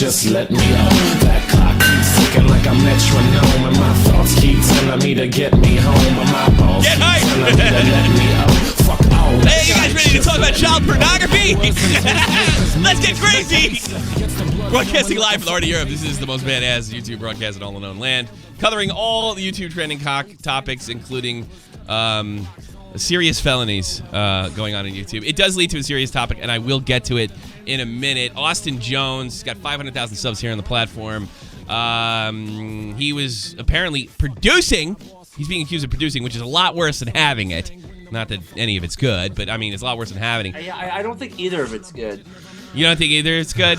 just let me know. That clock keeps ticking like a metronome, and my thoughts keep telling me to get me home, but my balls Get keep hype. telling me to let me out. Fuck all that. Hey, you guys ready to talk about child pornography? Let's get crazy! Broadcasting live from the heart of Europe, this is the most badass YouTube broadcast in all the known land, covering all the YouTube trending topics, including serious felonies going on in YouTube. It does lead to a serious topic, and I will get to it in a minute. Austin Jones got 500,000 subs here on the platform. He was apparently producing. He's being accused of producing, which is a lot worse than having it. Not that any of it's good, but I mean, it's a lot worse than having it. I don't think either of it's good. You don't think either it's good?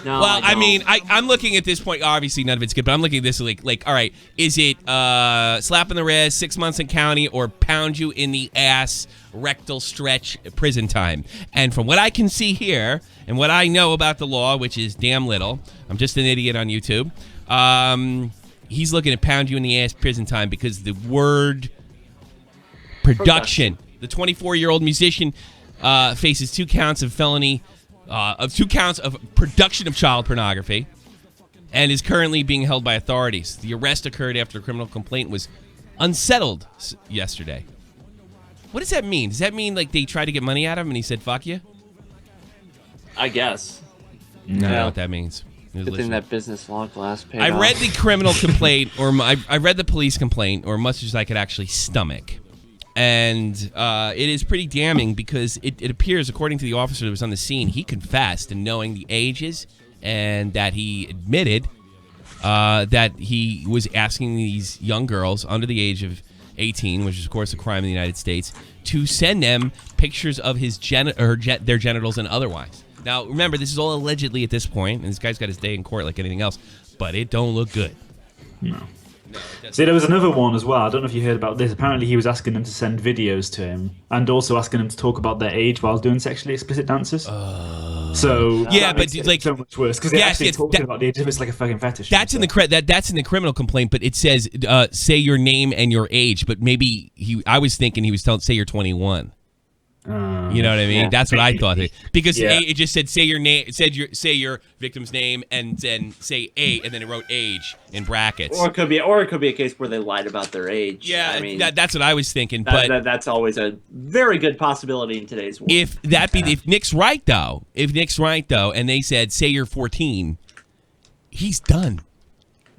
No. Well, I mean, I'm looking at this point. Obviously, none of it's good, but I'm looking at this like, all right, is it slap in the wrist, 6 months in county, or pound you in the ass, rectal stretch, prison time? And from what I can see here, and what I know about the law, which is damn little, I'm just an idiot on YouTube. He's looking at pound you in the ass, prison time, because the word production. The 24-year-old musician faces 2 counts of felony. Of 2 counts of production of child pornography, and is currently being held by authorities. The arrest occurred after a criminal complaint was unsettled yesterday. What does that mean? Does that mean like they tried to get money out of him and he said "fuck you"? I guess. I don't know what that means. Good thing that business law class paid I off. read the criminal complaint, or I read the police complaint, or much as I could actually stomach. And it is pretty damning because it appears, according to the officer that was on the scene, he confessed to knowing the ages, and that he admitted that he was asking these young girls under the age of 18, which is, of course, a crime in the United States, to send them pictures of his their genitals and otherwise. Now, remember, this is all allegedly at this point, and this guy's got his day in court like anything else, but it don't look good. No. See, there was another one as well. I don't know if you heard about this. Apparently, he was asking them to send videos to him, and also asking them to talk about their age while doing sexually explicit dances. So yeah, but like so much worse because they actually talking about the age of it's like a fucking fetish. That's in that's in the criminal complaint, but it says say your name and your age. But maybe I was thinking he was telling say you're 21. You know what I mean? Yeah. That's what I thought. Because it just said say your name, say your victim's name, and then say and then it wrote age in brackets. Or it could be a case where they lied about their age. Yeah, I mean, that's what I was thinking. That's always a very good possibility in today's world. If Nick's right though, and they said say you're 14, he's done.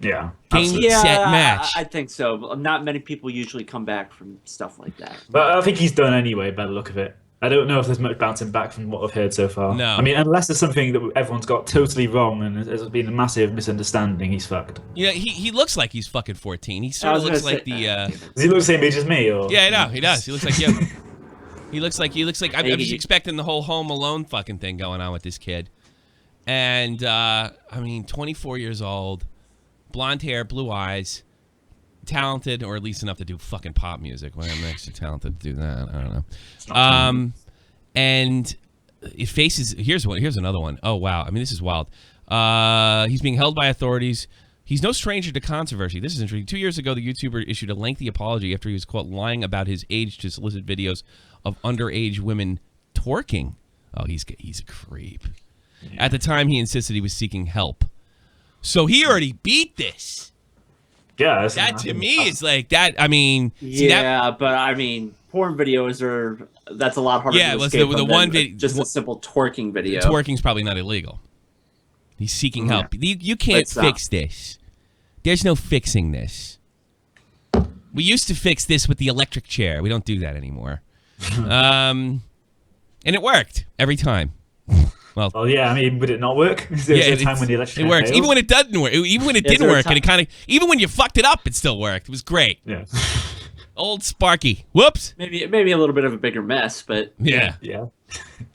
Yeah. Game, set, match. I think so. Not many people usually come back from stuff like that. But I think he's done anyway, by the look of it. I don't know if there's much bouncing back from what I've heard so far. No. I mean, unless there's something that everyone's got totally wrong and there's been a massive misunderstanding, he's fucked. Yeah, he looks like he's fucking 14. He sort of looks like the... Does he look the same age as me? Or? Yeah, I know. He does. He looks like you. He looks like... I'm just expecting the whole Home Alone fucking thing going on with this kid. And, I mean, 24 years old... Blonde hair, blue eyes, talented, or at least enough to do fucking pop music. Well, I'm actually talented to do that. I don't know. And it faces. Here's another one. Oh wow! I mean, this is wild. He's being held by authorities. He's no stranger to controversy. This is interesting. 2 years ago, the YouTuber issued a lengthy apology after he was caught lying about his age to solicit videos of underage women twerking. Oh, he's a creep. Yeah. At the time, he insisted he was seeking help. So he already beat this. Yeah, that to me is like that. I mean, but I mean, porn videos that's a lot harder. Yeah, to well, escape the one video, just a simple twerking video. Twerking's probably not illegal. He's seeking help. You can't fix this. There's no fixing this. We used to fix this with the electric chair. We don't do that anymore. And it worked every time. Well, yeah. I mean, would it not work? There was a time when the electric it works. failed? Even when it doesn't work. Even when it didn't work, and it kind of. Even when you fucked it up, it still worked. It was great. Yeah. Old Sparky. Whoops. Maybe a little bit of a bigger mess, but yeah.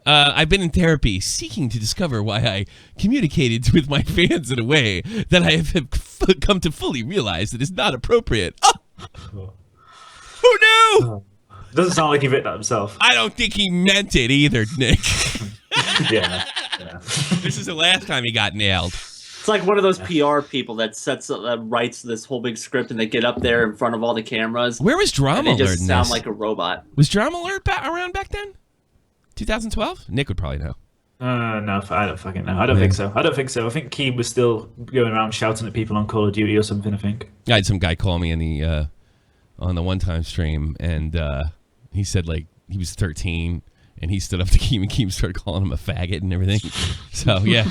I've been in therapy, seeking to discover why I communicated with my fans in a way that I have come to fully realize that is not appropriate. Oh. Who knew? Doesn't sound like he wrote that himself. I don't think he meant it either, Nick. Yeah. This is the last time he got nailed. It's like one of those PR people that writes this whole big script and they get up there in front of all the cameras. Where was Drama Alert? They just sound like a robot. Was Drama Alert around back then? 2012? Nick would probably know. No, I don't fucking know. I don't think so. I don't think so. I think Keem was still going around shouting at people on Call of Duty or something, I think. I had some guy call me in the on the one-time stream, and he said, like, he was 13, and he stood up to Keem, and Keem started calling him a faggot and everything. So, yeah.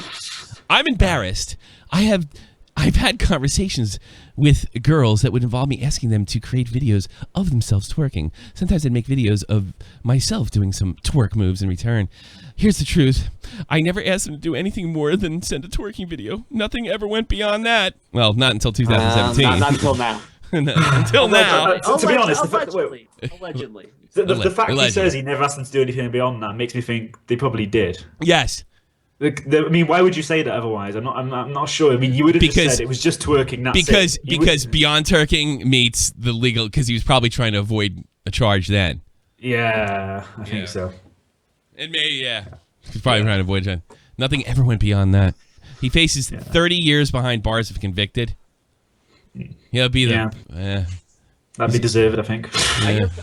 I'm embarrassed. I've had conversations with girls that would involve me asking them to create videos of themselves twerking. Sometimes I'd make videos of myself doing some twerk moves in return. Here's the truth. I never asked them to do anything more than send a twerking video. Nothing ever went beyond that. Well, not until 2017. Not until now. Until now. To be honest, allegedly. the fact Allegedly. he says he never asked them to do anything beyond that makes me think they probably did. Yes. I mean, why would you say that otherwise? I'm not sure. I mean, you would have just said it was just twerking. That's because beyond twerking meets the legal, because he was probably trying to avoid a charge then. Yeah, I think so. And maybe, yeah. He's probably trying to avoid it. Nothing ever went beyond that. He faces 30 years behind bars if convicted. He'll be the... That'd be deserved, I think.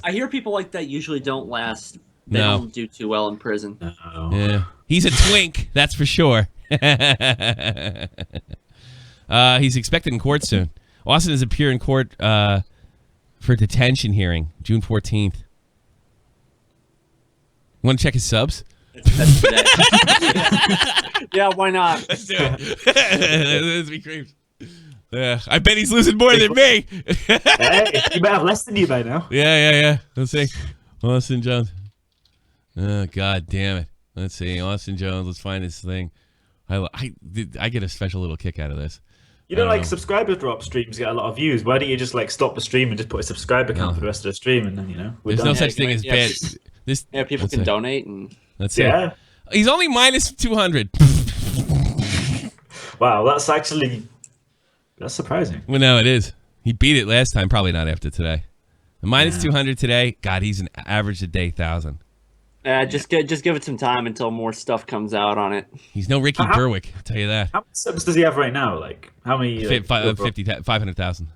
I hear people like that usually don't last. They No. don't do too well in prison. No. Yeah. He's a twink, that's for sure. He's expected in court soon. Austin is appear in court for detention hearing, June 14th. Want to check his subs? That's today. Yeah, why not? Let's do it. Let's be creeps. I bet he's losing more than me. Hey, he might have less than you by now. Yeah. Let's see. Austin Jones. Oh, God damn it. Let's see. Austin Jones. Let's find this thing. I get a special little kick out of this. You know, like subscriber drop streams get a lot of views. Why don't you just like stop the stream and just put a subscriber count for the rest of the stream, and then there's no such thing as bad. People can donate and. That's it. He's only minus 200. Wow, that's surprising. Well, no, it is. He beat it last time. Probably not after today. Minus 200 today. God, he's an average a day 1,000. Just give it some time until more stuff comes out on it. He's no Ricky Berwick, I'll tell you that. How many subs does he have right now? Like how many? 500,000.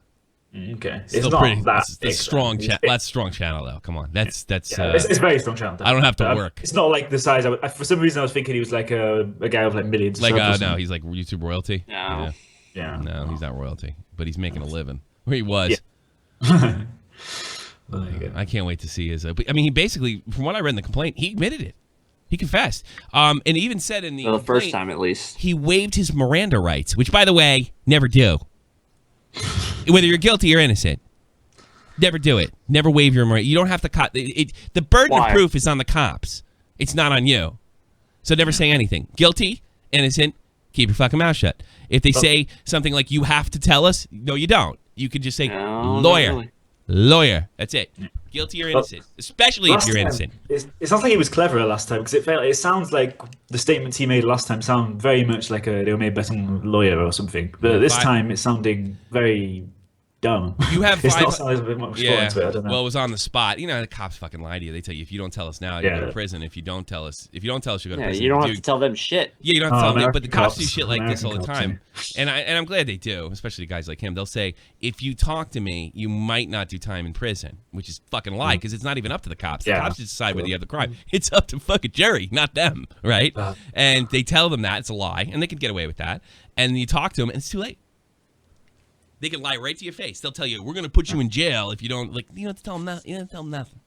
Okay, Still it's not pretty. that That's big, strong. That's strong channel though. Come on, that's. It's a very strong channel. I don't have to work. It's not like the size. For some reason, I was thinking he was like a guy with like millions. Of subs or no, he's like YouTube royalty. No. Yeah. No, he's not royalty, but he's making a living. Where he was. Yeah. I can't wait to see his. I mean, he basically, from what I read in the complaint, he admitted it. He confessed, and even said in the first time at least, he waived his Miranda rights, which, by the way, never do. Whether you're guilty or innocent, never do it. Never waive your Miranda. You don't have to. The burden of proof is on the cops. It's not on you. So never say anything. Guilty, innocent, keep your fucking mouth shut. If they say something like "you have to tell us," no, you don't. You could just say "lawyer." Lawyer. That's it. Guilty or innocent, especially if you're innocent. It sounds like he was cleverer last time because it sounds like the statements he made last time sound very much like they were made by some lawyer or something. But this time it's sounding very dumb. You have it's not sounding a bit much thought into it. I don't know. Well, it was on the spot. You know, the cops fucking lie to you. They tell you if you don't tell us now, you go to prison. If you don't tell us, you go to prison. You don't have to tell them shit. Yeah, you don't have to tell them. But the cops do cops, shit like this all the American time, and I'm glad they do. Especially guys like him. They'll say, if you talk to me, you might not do time in prison, which is fucking lie because it's not even up to the cops. The cops just decide whether you have the crime. It's up to fucking Jerry, not them, right? And they tell them that it's a lie, and they can get away with that. And you talk to them, and it's too late. They can lie right to your face. They'll tell you, we're going to put you in jail if you don't, you don't have to tell them nothing. You don't have to tell them nothing.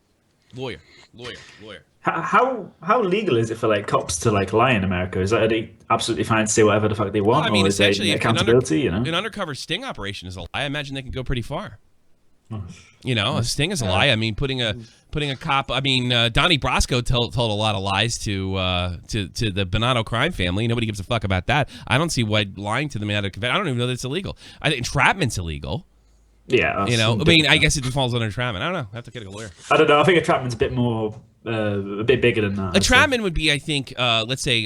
Lawyer. How legal is it for like cops to like lie in America? Is that are they absolutely fine to say whatever the fuck they want? Well, I mean, or is essentially, there accountability, an undercover sting operation is a lie. I imagine they can go pretty far. You know, a sting is a lie. I mean, putting a cop. I mean, Donnie Brasco told a lot of lies to the Bonanno crime family. Nobody gives a fuck about that. I don't see why lying to them out of confession. I don't even know that it's illegal. I think entrapment's illegal. Yeah, you know. I mean, I guess it falls under entrapment. I don't know. I have to get a lawyer. I don't know. I think entrapment's a bit more. A bit bigger than that. Entrapment would be, I think, let's say,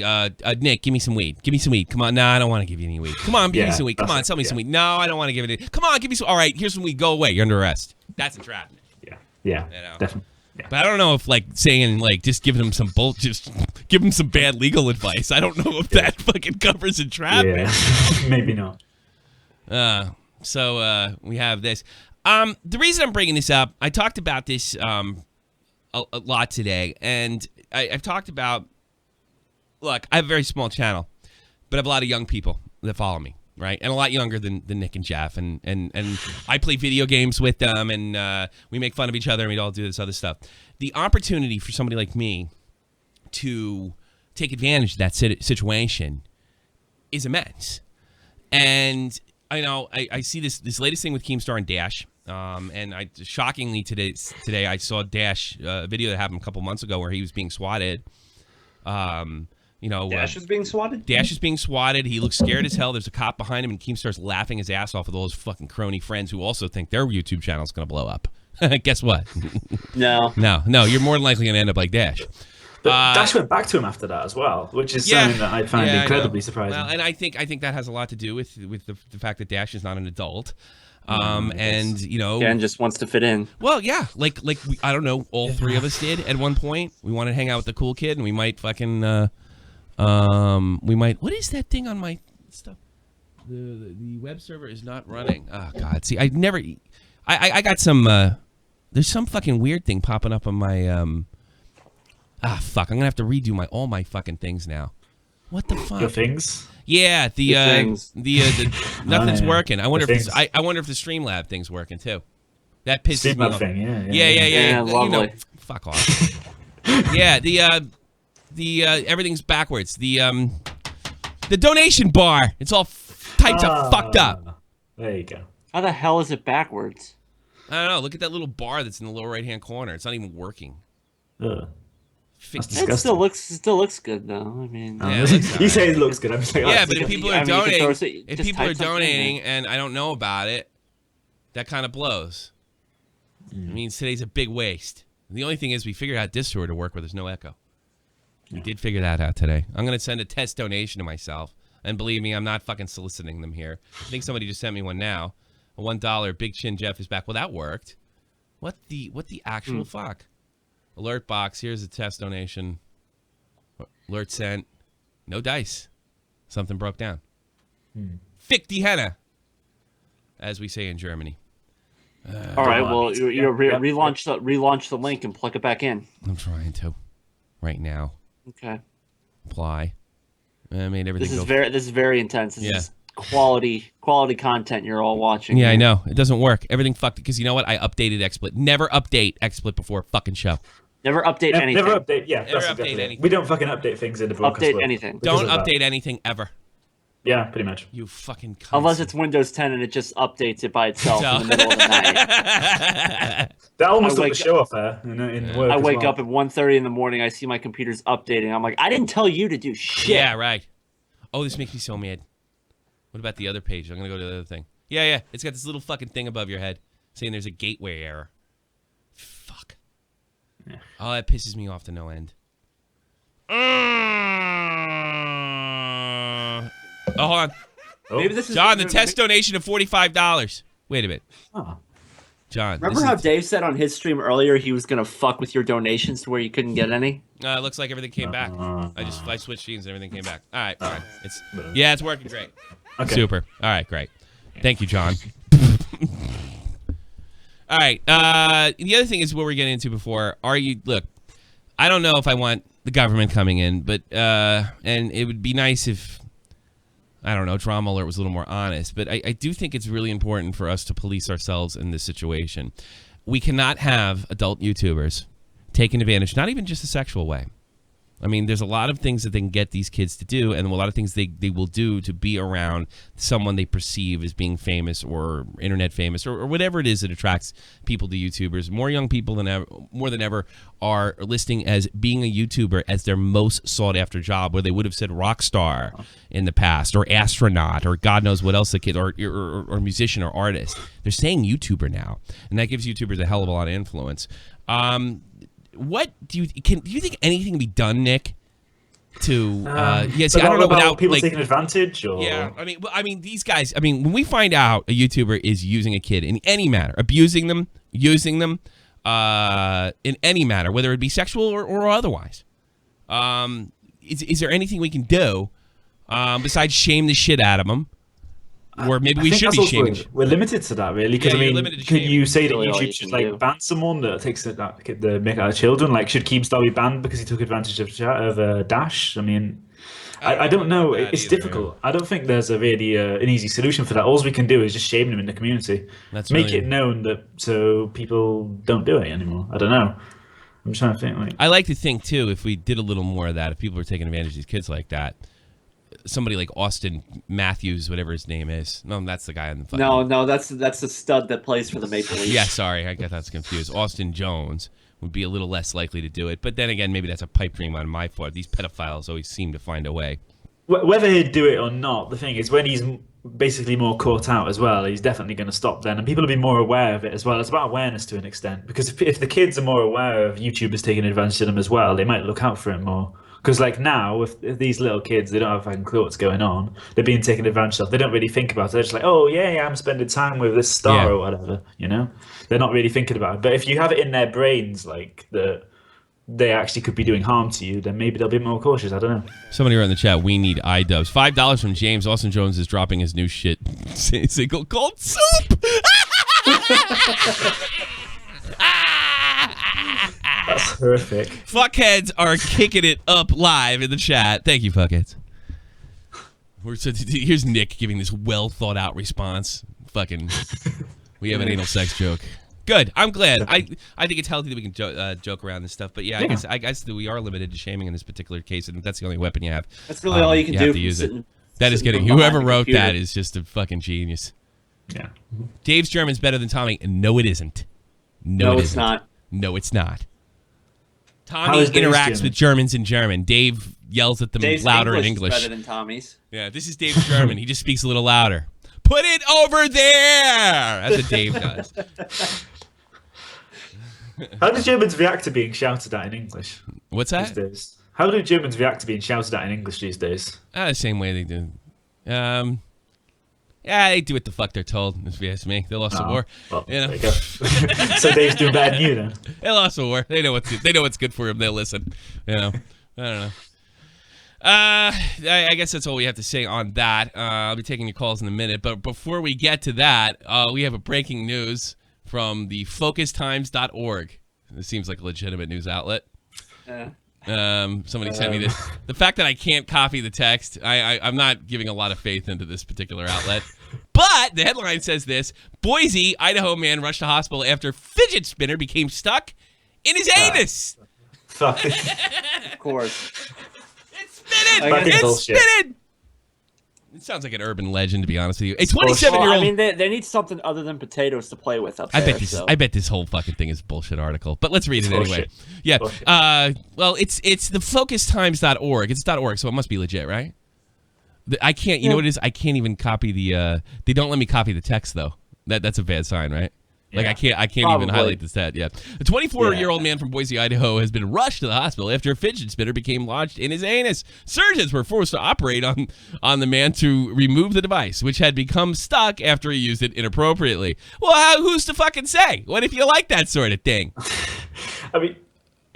Nick, give me some weed. Give me some weed. Come on. Nah, I don't want to give you any weed. Come on, give me some weed. Come on, sell me some weed. No, I don't want to give it any. Come on, give me some. All right, here's some weed. Go away. You're under arrest. That's entrapment. Yeah, you know? definitely. Yeah. But I don't know if, like, saying, like, just giving them some just give them some bad legal advice. I don't know if that fucking covers entrapment. Yeah, maybe not. So we have this. The reason I'm bringing this up, I talked about this a lot today, and I've talked about look, I have a very small channel, but I have a lot of young people that follow me, right? And a lot younger than Nick and Jeff. And I play video games with them, and we make fun of each other, and we all do this other stuff. The opportunity for somebody like me to take advantage of that situation is immense. And I know I see this latest thing with Keemstar and Dash. And shockingly today I saw Dash a video that happened a couple months ago where he was being swatted. Dash is being swatted? Dash is being swatted. He looks scared as hell. There's a cop behind him, and Keemstar's laughing his ass off with all his fucking crony friends who also think their YouTube channel is going to blow up. Guess what? No. No. You're more than likely going to end up like Dash. But Dash went back to him after that as well, which is something that I find incredibly surprising. Well, and I think that has a lot to do with the fact that Dash is not an adult. And Dan just wants to fit in. Well, yeah, like I don't know, all three of us did at one point. We wanted to hang out with the cool kid, and we might fucking what is that thing on my stuff? The web server is not running. Oh god, see, I got some there's some fucking weird thing popping up on my fuck, I'm gonna have to redo all my fucking things now. What the fuck? Your things? Yeah, the nothing's working. I wonder if the Streamlab thing's working too. That pisses me off. Thing, Yeah, lovely. Fuck off. Yeah, the everything's backwards. The donation bar, it's all types of fucked up. There you go. How the hell is it backwards? I don't know. Look at that little bar that's in the lower right hand corner. It's not even working. Ugh. It still looks good though. I mean, you say it looks good. I'm just like, but if people are donating, and I don't know about it, that kind of blows. It means today's a big waste. And the only thing is, we figured out Discord to work where there's no echo. We did figure that out today. I'm gonna send a test donation to myself, and believe me, I'm not fucking soliciting them here. I think somebody just sent me one now. A $1 Big Chin Jeff is back. Well, that worked. What the actual fuck? Alert box. Here's a test donation. Alert sent. No dice. Something broke down. Fick die Henne, as we say in Germany. All right. Well, relaunch the link and plug it back in. I'm trying to, right now. Okay. Apply. I made everything. This is very intense. This is quality content you're all watching. Yeah, I know. It doesn't work. Everything fucked. Because you know what? I updated XSplit. Never update XSplit before a fucking show. Never update anything. Never update. Yeah, never update anything. We don't fucking update things in the broadcast. Update anything. Don't update anything ever. Yeah, pretty much. You fucking cunt. Unless it's Windows 10 and it just updates it by itself in the middle of the night. That almost took the show off there. In work I wake up at 1:30 in the morning. I see my computer's updating. I'm like, I didn't tell you to do shit. Yeah, right. Oh, this makes me so mad. What about the other page? I'm gonna go to the other thing. Yeah. It's got this little fucking thing above your head saying there's a gateway error. Fuck. Yeah. Oh, that pisses me off to no end. Oh, hold on. Maybe this is John, the test donation of $45. Wait a minute. Oh. John. Remember how Dave said on his stream earlier he was gonna fuck with your donations to where you couldn't get any? It looks like everything came back. I switched scenes and everything came back. All right, fine. It's working great. Okay. Super. All right, great. Thank you, John. All right. The other thing is what we're getting into before. Look, I don't know if I want the government coming in, but and it would be nice if, I don't know, Drama Alert was a little more honest. But I do think it's really important for us to police ourselves in this situation. We cannot have adult YouTubers taking advantage, not even just a sexual way. I mean, there's a lot of things that they can get these kids to do, and a lot of things they will do to be around someone they perceive as being famous or internet famous or whatever it is that attracts people to YouTubers. More young people more than ever are listing as being a YouTuber as their most sought after job, where they would have said rock star in the past or astronaut or God knows what else the kid or musician or artist. They're saying YouTuber now, and that gives YouTubers a hell of a lot of influence. What do you think anything can be done, Nick? To I don't know without people taking advantage. Or... Yeah, I mean these guys. I mean, when we find out a YouTuber is using a kid in any manner, abusing them, using them, in any manner, whether it be sexual or otherwise, is there anything we can do besides shame the shit out of them? or maybe we I think should that's be also shaming. we're limited to that, really. Because Yeah, I you're mean, limited to could shaming. you say that Really all YouTube you should can do. like ban someone that takes the mick out of children? Like, should Keemstar be banned because he took advantage of Dash? I mean, I don't know. about that It's either, difficult. I don't think there's a really an easy solution for that. All we can do is just shame them in the community, That's make really- it known that so people don't do it anymore. I don't know. I'm trying to think. Like, I like to think too, if we did a little more of that, if people were taking advantage of these kids like that, somebody like Austin Matthews, whatever his name is. No, that's the guy on the fucking... No, that's the stud that plays for the Maple Leafs. Yeah, sorry, I got that's confused. Austin Jones would be a little less likely to do it, but then again, maybe that's a pipe dream on my part. These pedophiles always seem to find a way. whether he'd do it or not, the thing is, when he's basically more caught out as well, he's definitely going to stop then, and people will be more aware of it as well. It's about awareness to an extent, because if the kids are more aware of YouTubers taking advantage of them as well, they might look out for it more. Because like now, if these little kids, they don't have a fucking clue what's going on, they're being taken advantage of. They don't really think about it. They're just like, oh yeah, I'm spending time with this star Yeah. or whatever. You know, they're not really thinking about it. But if you have it in their brains, like that they actually could be doing harm to you, then maybe they'll be more cautious. I don't know. Somebody wrote in the chat, we need iDubbbz. $5 from James. Austin Jones is dropping his new shit. Single called Soup. That's horrific. Fuckheads are kicking it up live in the chat. Thank you, fuckheads. Here's Nick giving this well thought out response. Fucking, we have an anal sex joke. Good. I'm glad. I think it's healthy that we can joke around this stuff. But yeah, I guess that we are limited to shaming in this particular case, and if that's the only weapon you have. That's really all you can do. have to use it. That is getting. Whoever wrote that is just a fucking genius. Yeah. Dave's German's better than Tommy. No, it isn't. No, it it's isn't. not. No, it's not. How Tommy is Dave's interacts German? with Germans in German. Dave yells at them Dave's louder in English English. is better than Tommy's. Yeah, this is Dave's German. He just speaks a little louder. Put it over there. That's what Dave does. How do Germans react to being shouted at in English What's these that? days? How do Germans react to being shouted at in English these days? The same way they do. Yeah, they do what the fuck they're told, if you ask me. They lost the war. Well, You know? there you go. So Dave's doing better than you then. They lost the war. They know what's good for them. They'll listen. You know. I don't know. I guess that's all we have to say on that. I'll be taking your calls in a minute, but before we get to that, we have a breaking news from the FocusTimes.org. This seems like a legitimate news outlet. Somebody sent me this. The fact that I can't copy the text, I'm not giving a lot of faith into this particular outlet. But the headline says this: Boise, Idaho man rushed to hospital after fidget spinner became stuck in his anus. Fuck. Of course. It's spinning! Fucking It's bullshit. spinning! It sounds like an urban legend, to be honest with you. A Well, 27-year-old... I mean, they need something other than potatoes to play with up I there. bet this whole fucking thing is a bullshit article. But let's read it anyway. Bullshit. Yeah. Bullshit. Well, it's the FocusTimes.org. It's .org, so it must be legit, right? I can't. You know what it is? I can't even copy the. They don't let me copy the text though. That's a bad sign, right? Like Yeah. I can't even highlight the stat. Yeah. The 24-year-old man from Boise, Idaho, has been rushed to the hospital after a fidget spinner became lodged in his anus. Surgeons were forced to operate on the man to remove the device, which had become stuck after he used it inappropriately. Well, who's to fucking say? What if you like that sort of thing? I mean,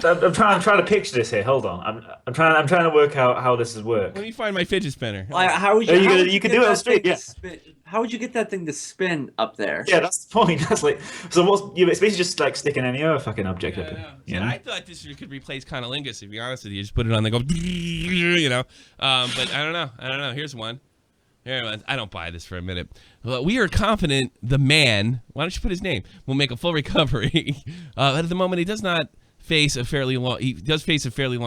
I'm trying to picture this here. Hold on. I'm trying to work out how this is work. Let me find my fidget spinner. How would Oh, you? you how could- would you could get do it on that street, thing yeah. to spin- How would you get that thing to spin up there? Yeah, that's the point. That's like, so what's? Yeah, it's basically just like sticking any other fucking object up there. You know? I thought this could replace Conolingus, to be honest with you. Just put it on, they go, you know. But I don't know. Here's one. I don't buy this for a minute. Well, we are confident the man, why don't you put his name, will make a full recovery. At the moment, he does face a fairly long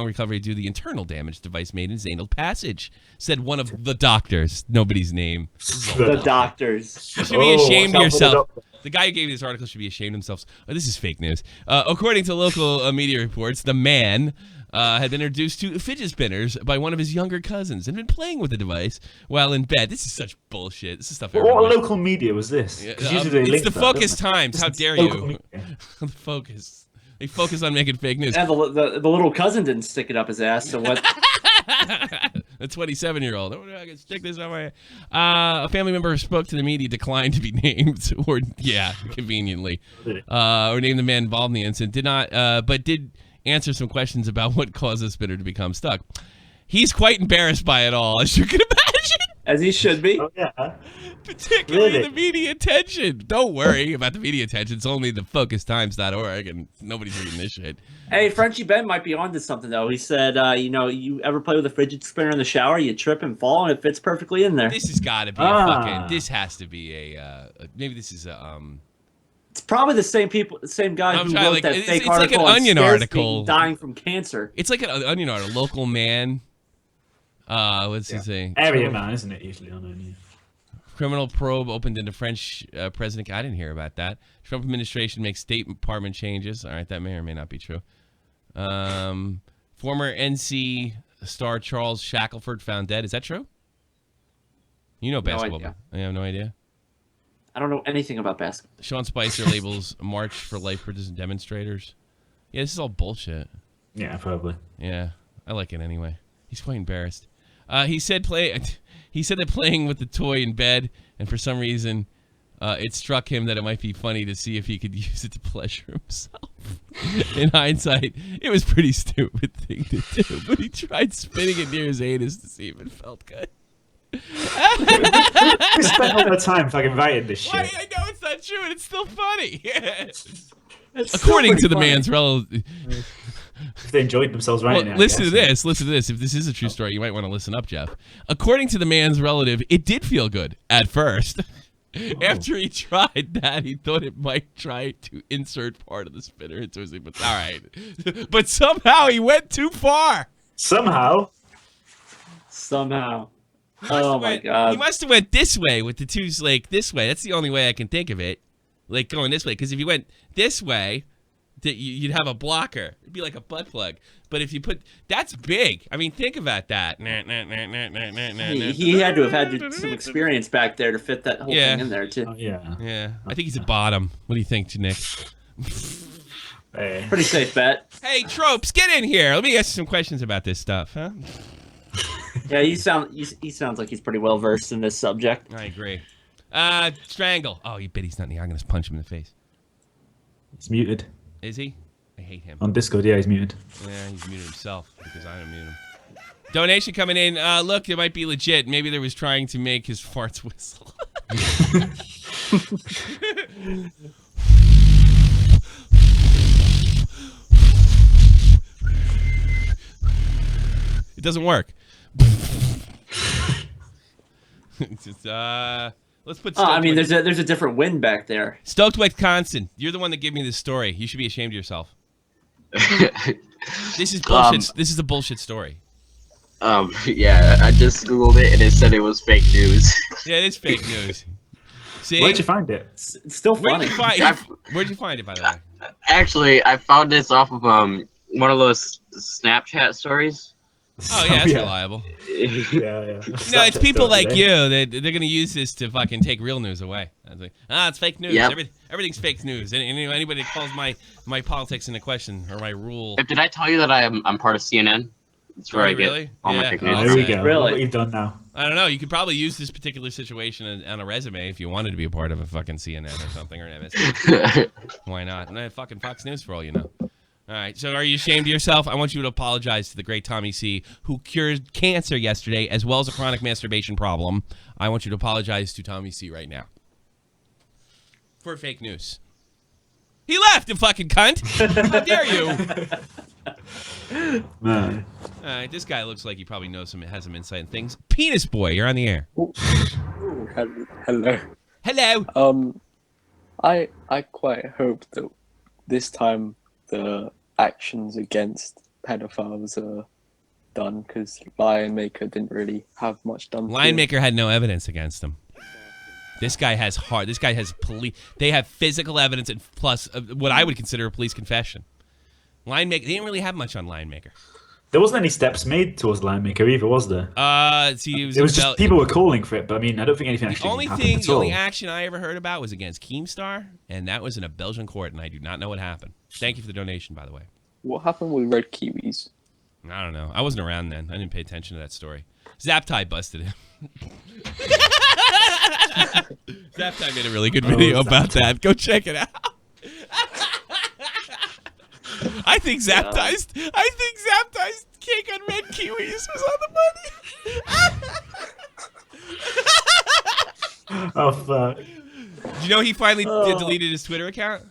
recovery due to the internal damage the device made in his anal passage, said one of the doctors. Nobody's name. The doctors. You should be ashamed of watch out for the yourself. doctor. The guy who gave me this article should be ashamed of themselves. Oh, this is fake news. According to local media reports, the man had been introduced to fidget spinners by one of his younger cousins and been playing with the device while in bed. This is such bullshit. This is stuff What everyone... local media was this? 'Cause usually they it's link the that, don't Focus they? Times. How dare Local you? media. The Focus. They focus on making fake news. And the little cousin didn't stick it up his ass. So what? A 27-year-old. Oh, I can stick this on my. A family member who spoke to the media declined to be named, or conveniently, or name the man involved in the incident. Did not, but did answer some questions about what caused the spinner to become stuck. He's quite embarrassed by it all, as you can imagine. As he should be. Oh yeah. Particularly Really? the media attention. Don't worry about the media attention. It's only the FocusTimes.org, and nobody's reading this shit. Hey, Frenchie Ben might be onto something though. He said, you ever play with a fidget spinner in the shower? You trip and fall, and it fits perfectly in there. This has got to be a fucking. This has to be maybe this is a It's probably the same guy I'm who trying, wrote like, that it's fake like article an on Onion Scarespeed article. dying from cancer. It's like an Onion article. Local man. What's his name? Area man, isn't it? Usually on Onion. Criminal probe opened into French president. I didn't hear about that. Trump administration makes State Department changes. All right, that may or may not be true. Former NC star Charles Shackelford found dead. Is that true? You know basketball. idea. I have no idea. I don't know anything about basketball. Sean Spicer labels March for Life demonstrators. Yeah, this is all bullshit. Yeah, probably. Yeah, I like it anyway. He's quite embarrassed. He said that playing with the toy in bed, and for some reason, it struck him that it might be funny to see if he could use it to pleasure himself. In hindsight, it was a pretty stupid thing to do, but he tried spinning it near his anus to see if it felt good. We spent all the time fucking writing this shit. Why? I know it's not true, and it's still funny. It's According still to the pretty man's relative. If they enjoyed themselves writing it. Listen to this. Listen to this. If this is a true story, you might want to listen up, Jeff. According to the man's relative, it did feel good at first. After he tried that, he thought it might try to insert part of the spinner into his. But all right, but somehow he went too far. Somehow. Oh my god. He must have went this way with the two, like this way. That's the only way I can think of it, like going this way. Because if you went this way, you'd have a blocker. It'd be like a butt plug. But if you put, that's big. I mean, think about that. He had to have had some experience back there to fit that whole thing in there too. Yeah. Yeah, I think he's a bottom. What do you think, Nick? Hey. Pretty safe bet. Hey, Tropes, get in here. Let me ask you some questions about this stuff, huh? Yeah, he sounds like he's pretty well versed in this subject. I agree. Strangle. Oh, you bet he's not in here. I'm going to punch him in the face. He's muted. Is he? I hate him. On Discord, yeah, he's muted. Yeah, he's muted himself because I don't mute him. Donation coming in. Look, it might be legit. Maybe they was trying to make his farts whistle. It doesn't work. Just, let's put. I mean, there's a different wind back there. Stoked, Wisconsin. You're the one that gave me this story. You should be ashamed of yourself. This is bullshit. This is a bullshit story. Yeah, I just googled it and it said it was fake news. Yeah, it is fake news. See? Where'd you find it? It's still funny. Where'd you find it, by the way? Actually, I found this off of one of those Snapchat stories. Oh yeah, that's reliable. Yeah. No, it's people like you that they're gonna use this to fucking take real news away. I was like, it's fake news. Yep. Everything's fake news. Anybody that calls my politics into question or my rule. Did I tell you that I'm part of CNN? That's where I get all my fake news. There we go. Really? What you've done now. I don't know. You could probably use this particular situation on a resume if you wanted to be a part of a fucking CNN or something or an MSN. Why not? And fucking Fox News for all you know. All right, so are you ashamed of yourself? I want you to apologize to the great Tommy C, who cured cancer yesterday, as well as a chronic masturbation problem. I want you to apologize to Tommy C right now. For fake news. He left, you fucking cunt! How dare you? Man. All right, this guy looks like he probably has some insight in things. Penis boy, you're on the air. Hello. Hello. I quite hope that this time the actions against pedophiles are done, because Lion Maker didn't really have much done. Lion Maker had no evidence against him. This guy has police. They have physical evidence and plus what I would consider a police confession. Lion Maker, they didn't really have much on Lion Maker. There wasn't any steps made towards Lion Maker either, was there? It was just people were calling for it, but I mean, I don't think anything actually happened at all. The only action I ever heard about was against Keemstar, and that was in a Belgian court, and I do not know what happened. Thank you for the donation, by the way. What happened with Red Kiwis? I don't know. I wasn't around then. I didn't pay attention to that story. Zaptai busted him. Zaptai made a really good video about that. Go check it out. I think Zaptai's cake on Red Kiwis was on the money. Oh fuck! Did you know he finally deleted his Twitter account?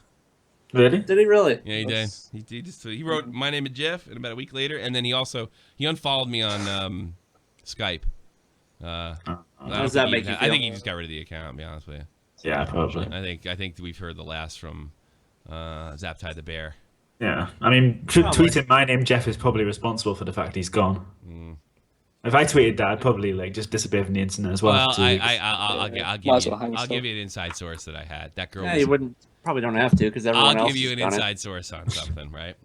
Really? Did he really? Yeah, he did. He wrote "My name is Jeff," and about a week later, and then he unfollowed me on Skype. How does that make you feel? I think he just got rid of the account. To be honest with you. Yeah, probably. I think we've heard the last from Zaptai the Bear. Yeah, I mean, tweeting "My name Jeff" is probably responsible for the fact he's gone. If I tweeted that, I'd probably like just disappear from the internet as well. Well, I'll give you an inside source that I had. That girl. Yeah, you wouldn't. Probably don't have to because everyone else. I'll give you an has done inside source on something, right?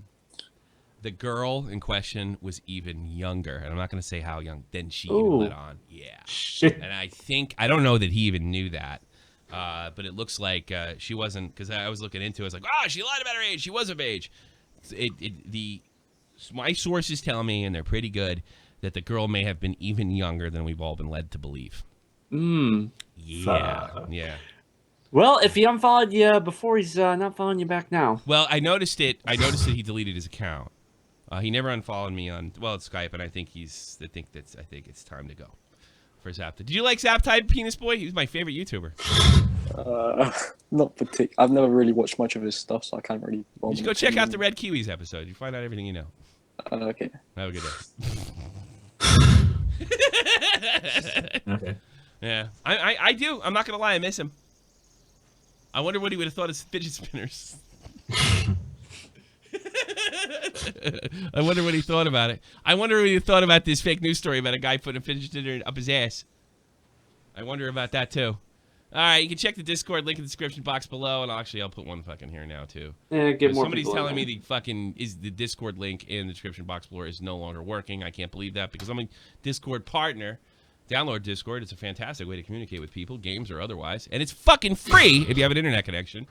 The girl in question was even younger, and I'm not going to say how young. Then she even let on. Yeah. Shit. And I don't know that he even knew that, but it looks like she wasn't, because I was looking into it. I was like, she lied about her age. She was of age. My sources tell me, and they're pretty good, that the girl may have been even younger than we've all been led to believe. Yeah. Yeah. Well, if he unfollowed you before, he's not following you back now. Well, I noticed that he deleted his account. He never unfollowed me on Skype, and I think it's time to go for Zaptai. Did you like Zaptai Penis Boy? He was my favorite YouTuber. Not particular. I've never really watched much of his stuff, so I can't really. You should go check out the Red Kiwis episode. You find out everything you know. Okay. Have a good day. Okay. Yeah, I do. I'm not gonna lie. I miss him. I wonder what he would have thought of fidget spinners. I wonder what he thought about it. I wonder what he thought about this fake news story about a guy putting a fidget spinner up his ass. I wonder about that too. All right, you can check the Discord link in the description box below, and I'll put one fucking here now too. Yeah, get more. Somebody's telling me the Discord link in the description box below is no longer working. I can't believe that because I'm a Discord partner. Download Discord. It's a fantastic way to communicate with people, games or otherwise. And it's fucking free if you have an internet connection.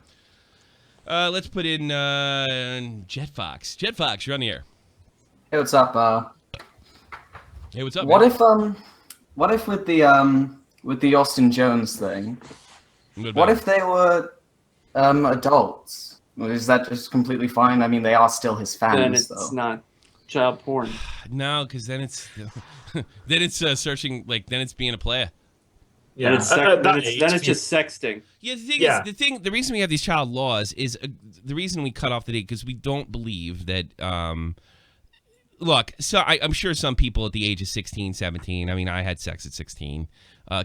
Let's put in JetFox. JetFox, you're on the air. Hey, what's up? Hey, what's up? What if with the Austin Jones thing, what if they were adults? Is that just completely fine? I mean, they are still his fans, then it's not child porn. No, because then it's searching, like, then it's being a player. Yeah, then it's just sexting. Yeah, the reason we have these child laws is the reason we cut off the date because we don't believe that. Look, so I'm sure some people at the age of 16, 17. I mean, I had sex at 16.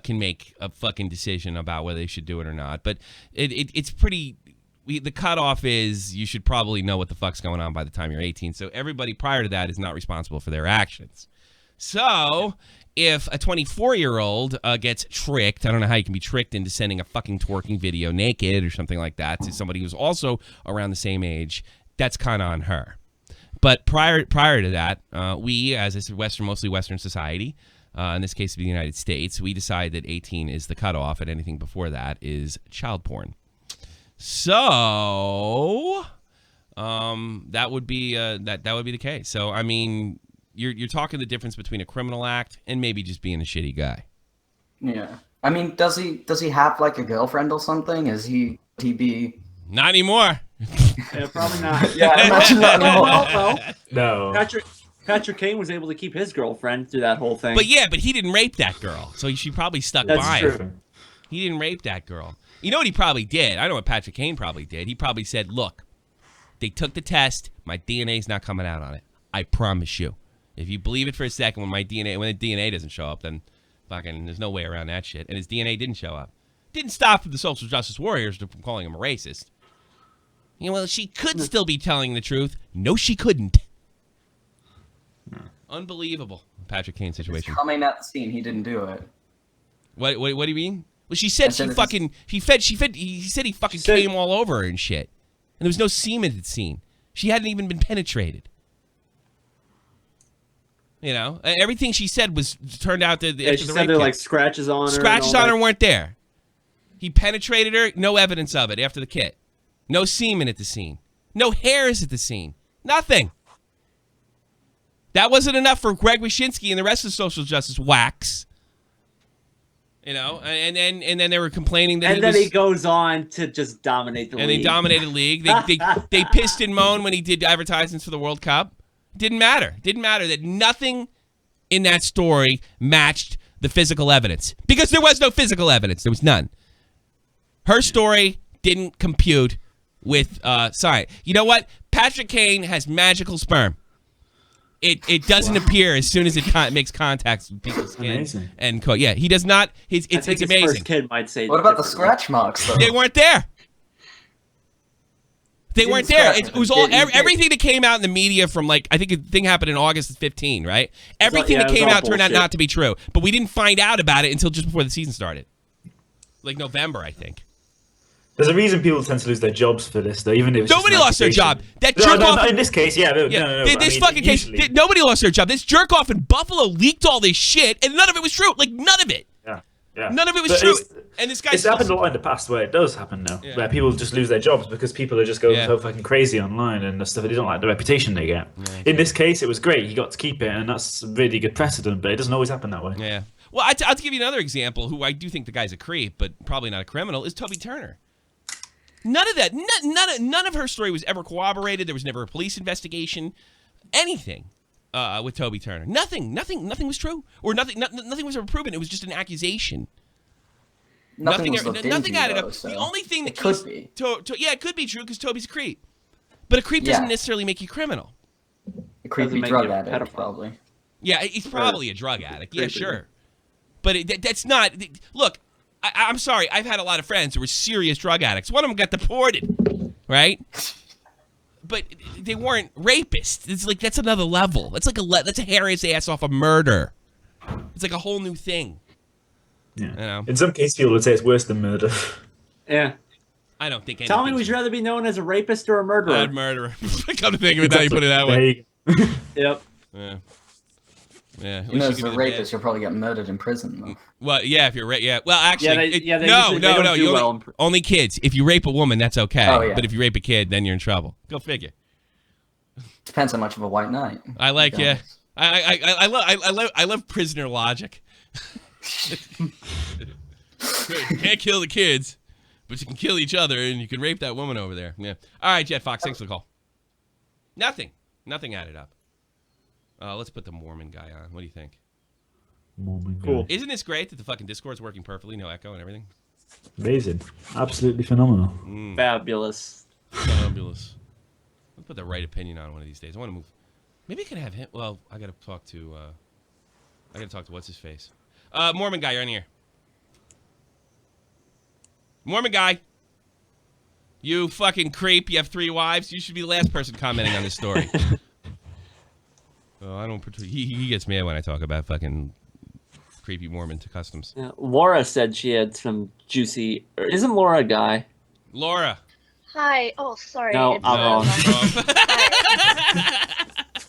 Can make a fucking decision about whether they should do it or not. But it's pretty. The cutoff is you should probably know what the fuck's going on by the time you're 18. So everybody prior to that is not responsible for their actions. So if a 24-year-old gets tricked, I don't know how you can be tricked into sending a fucking twerking video naked or something like that to somebody who's also around the same age, that's kind of on her. But prior to that, we, as a mostly Western society, in this case of the United States, we decide that 18 is the cutoff, and anything before that is child porn. So that would be the case. So I mean, you're talking the difference between a criminal act and maybe just being a shitty guy. Yeah, I mean, does he have like a girlfriend or something? Is he be? Not anymore. Yeah, probably not. Yeah, imagine that. Well, No. Patrick Kane was able to keep his girlfriend through that whole thing. But he didn't rape that girl, so she probably stuck by him. He didn't rape that girl. You know what he probably did? I know what Patrick Kane probably did. He probably said, look, they took the test. My DNA's not coming out on it. I promise you. If you believe it for a second, when the DNA doesn't show up, then fucking there's no way around that shit. And his DNA didn't show up. Didn't stop the social justice warriors from calling him a racist. You know, well, she could still be telling the truth. No, she couldn't. Unbelievable. Patrick Kane situation. He's coming at the scene. He didn't do it. What do you mean? Well, she said he said he fucking came all over her and shit. And there was no semen at the scene. She hadn't even been penetrated. You know, everything she said was turned out to she said there like scratches on her. Scratches on her weren't there. He penetrated her, no evidence of it after the kit. No semen at the scene. No hairs at the scene. Nothing. That wasn't enough for Greg Wyshynski and the rest of the social justice whacks. You know, and then they were complaining that he goes on to just dominate the league. And they dominated the league. They pissed and moaned when he did advertisements for the World Cup. Didn't matter. Didn't matter that nothing in that story matched the physical evidence. Because there was no physical evidence. There was none. Her story didn't compute with science. You know what? Patrick Kane has magical sperm. It doesn't appear as soon as it makes contact with people's skin. Amazing. And yeah, he does not. It's his amazing. First kid might say. What about the scratch marks, though? They weren't there. They weren't there. It was all everything that came out in the media from I think the thing happened in August 15, right? Everything that came out turned out not to be true, but we didn't find out about it until just before the season started, like November, I think. There's a reason people tend to lose their jobs for this, though. Even if nobody lost their job. That jerk off in this case, yeah. This fucking case, nobody lost their job. This jerk off in Buffalo leaked all this shit, and none of it was true. None of it. Yeah. None of it was true. And this guy. It's happened a lot in the past where it does happen now, where people just lose their jobs because people are just going so fucking crazy online and the stuff. They don't like the reputation they get. Yeah, in this case, it was great. He got to keep it, and that's a really good precedent. But it doesn't always happen that way. Yeah. Well, I'll give you another example. Who I do think the guy's a creep, but probably not a criminal, is Toby Turner. None of that. None of her story was ever corroborated. There was never a police investigation. Anything with Toby Turner. Nothing was true, or nothing was ever proven. It was just an accusation. Nothing added up. So the only thing that it could be. It could be true because Toby's a creep, but a creep doesn't necessarily make you criminal. A creepy drug addict, probably. Yeah, he's probably a drug addict. Yeah, sure, but that's not. Look, I'm sorry. I've had a lot of friends who were serious drug addicts. One of them got deported, right? But they weren't rapists. It's that's another level. That's that's a hair his ass off a murder. It's a whole new thing. Yeah. You know? In some cases, people would say it's worse than murder. Yeah. I don't think. Tell me, would you rather be known as a rapist or a murderer? Murderer. Come to think of it, now you put it that way. Yep. Yeah. Yeah. As a rapist, you'll probably get murdered in prison, though. Well, yeah, if you're yeah. Well, actually, no. Only kids. If you rape a woman, that's okay. Oh, yeah. But if you rape a kid, then you're in trouble. Go figure. Depends how much of a white knight. I like yeah. I love prisoner logic. You can't kill the kids, but you can kill each other, and you can rape that woman over there. Yeah. All right, Jet Fox, thanks for the call. Nothing added up. Let's put the Mormon guy on. What do you think? Mormon guy. Cool. Isn't this great that the fucking Discord's working perfectly, no echo and everything? Amazing. Absolutely phenomenal. Fabulous. Fabulous. Let's put the right opinion on one of these days. I want to move. Maybe I could have him. Well, I got to talk to. What's his face. Mormon guy, you're on here. Mormon guy. You fucking creep. You have 3 wives. You should be the last person commenting on this story. I don't. He gets mad when I talk about fucking creepy Mormon to customs. Yeah, Laura said she had some juicy. Isn't Laura a guy? Laura. Hi. Oh, sorry. No, I'm wrong.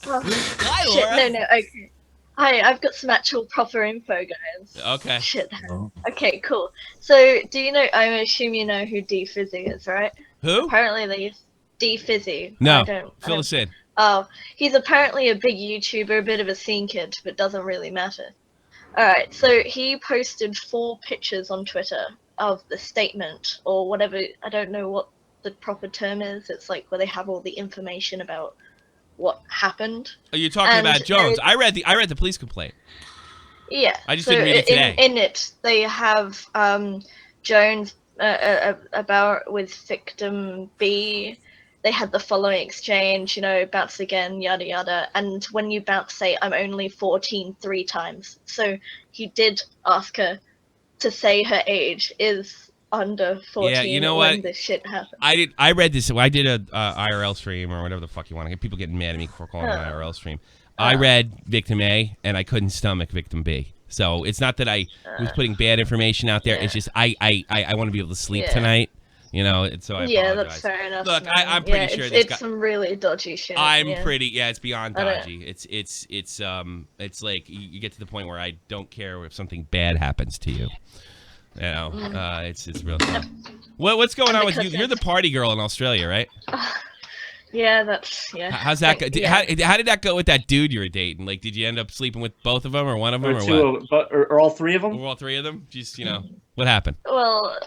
Hi, Laura. Shit, no. Okay. Hi, I've got some actual proper info, guys. Okay. Shit. Okay, cool. So, do you know? I assume you know who D Fizzy is, right? Who? Apparently, they use D Fizzy. No. Fill us in. Oh, he's apparently a big YouTuber, a bit of a scene kid, but doesn't really matter. Alright, so he posted 4 pictures on Twitter of the statement, or whatever, I don't know what the proper term is. It's where they have all the information about what happened. Are you talking about Jones? I read the police complaint. Yeah. I just didn't read it today. In it, they have Jones about with victim B. They had the following exchange, bounce again, yada yada. And when you bounce, say, I'm only 14 3 times. So he did ask her to say her age is under 14 yeah, you know when this shit happened. I read this. I did a IRL stream or whatever the fuck you want to get. People getting mad at me for calling it an IRL stream. I read victim A, and I couldn't stomach victim B. So it's not that I was putting bad information out there. Yeah. It's just I want to be able to sleep tonight. So I apologize. That's fair enough. Look, I'm pretty sure it's some really dodgy shit. It's beyond dodgy. It's like you get to the point where I don't care if something bad happens to you. It's real tough. What's going on with you? You're the party girl in Australia, right? Yeah, How's that go? How did that go with that dude you were dating? Did you end up sleeping with both of them, or one of them, or what? Or all 3 of them? Or all 3 of them? Just what happened? Well.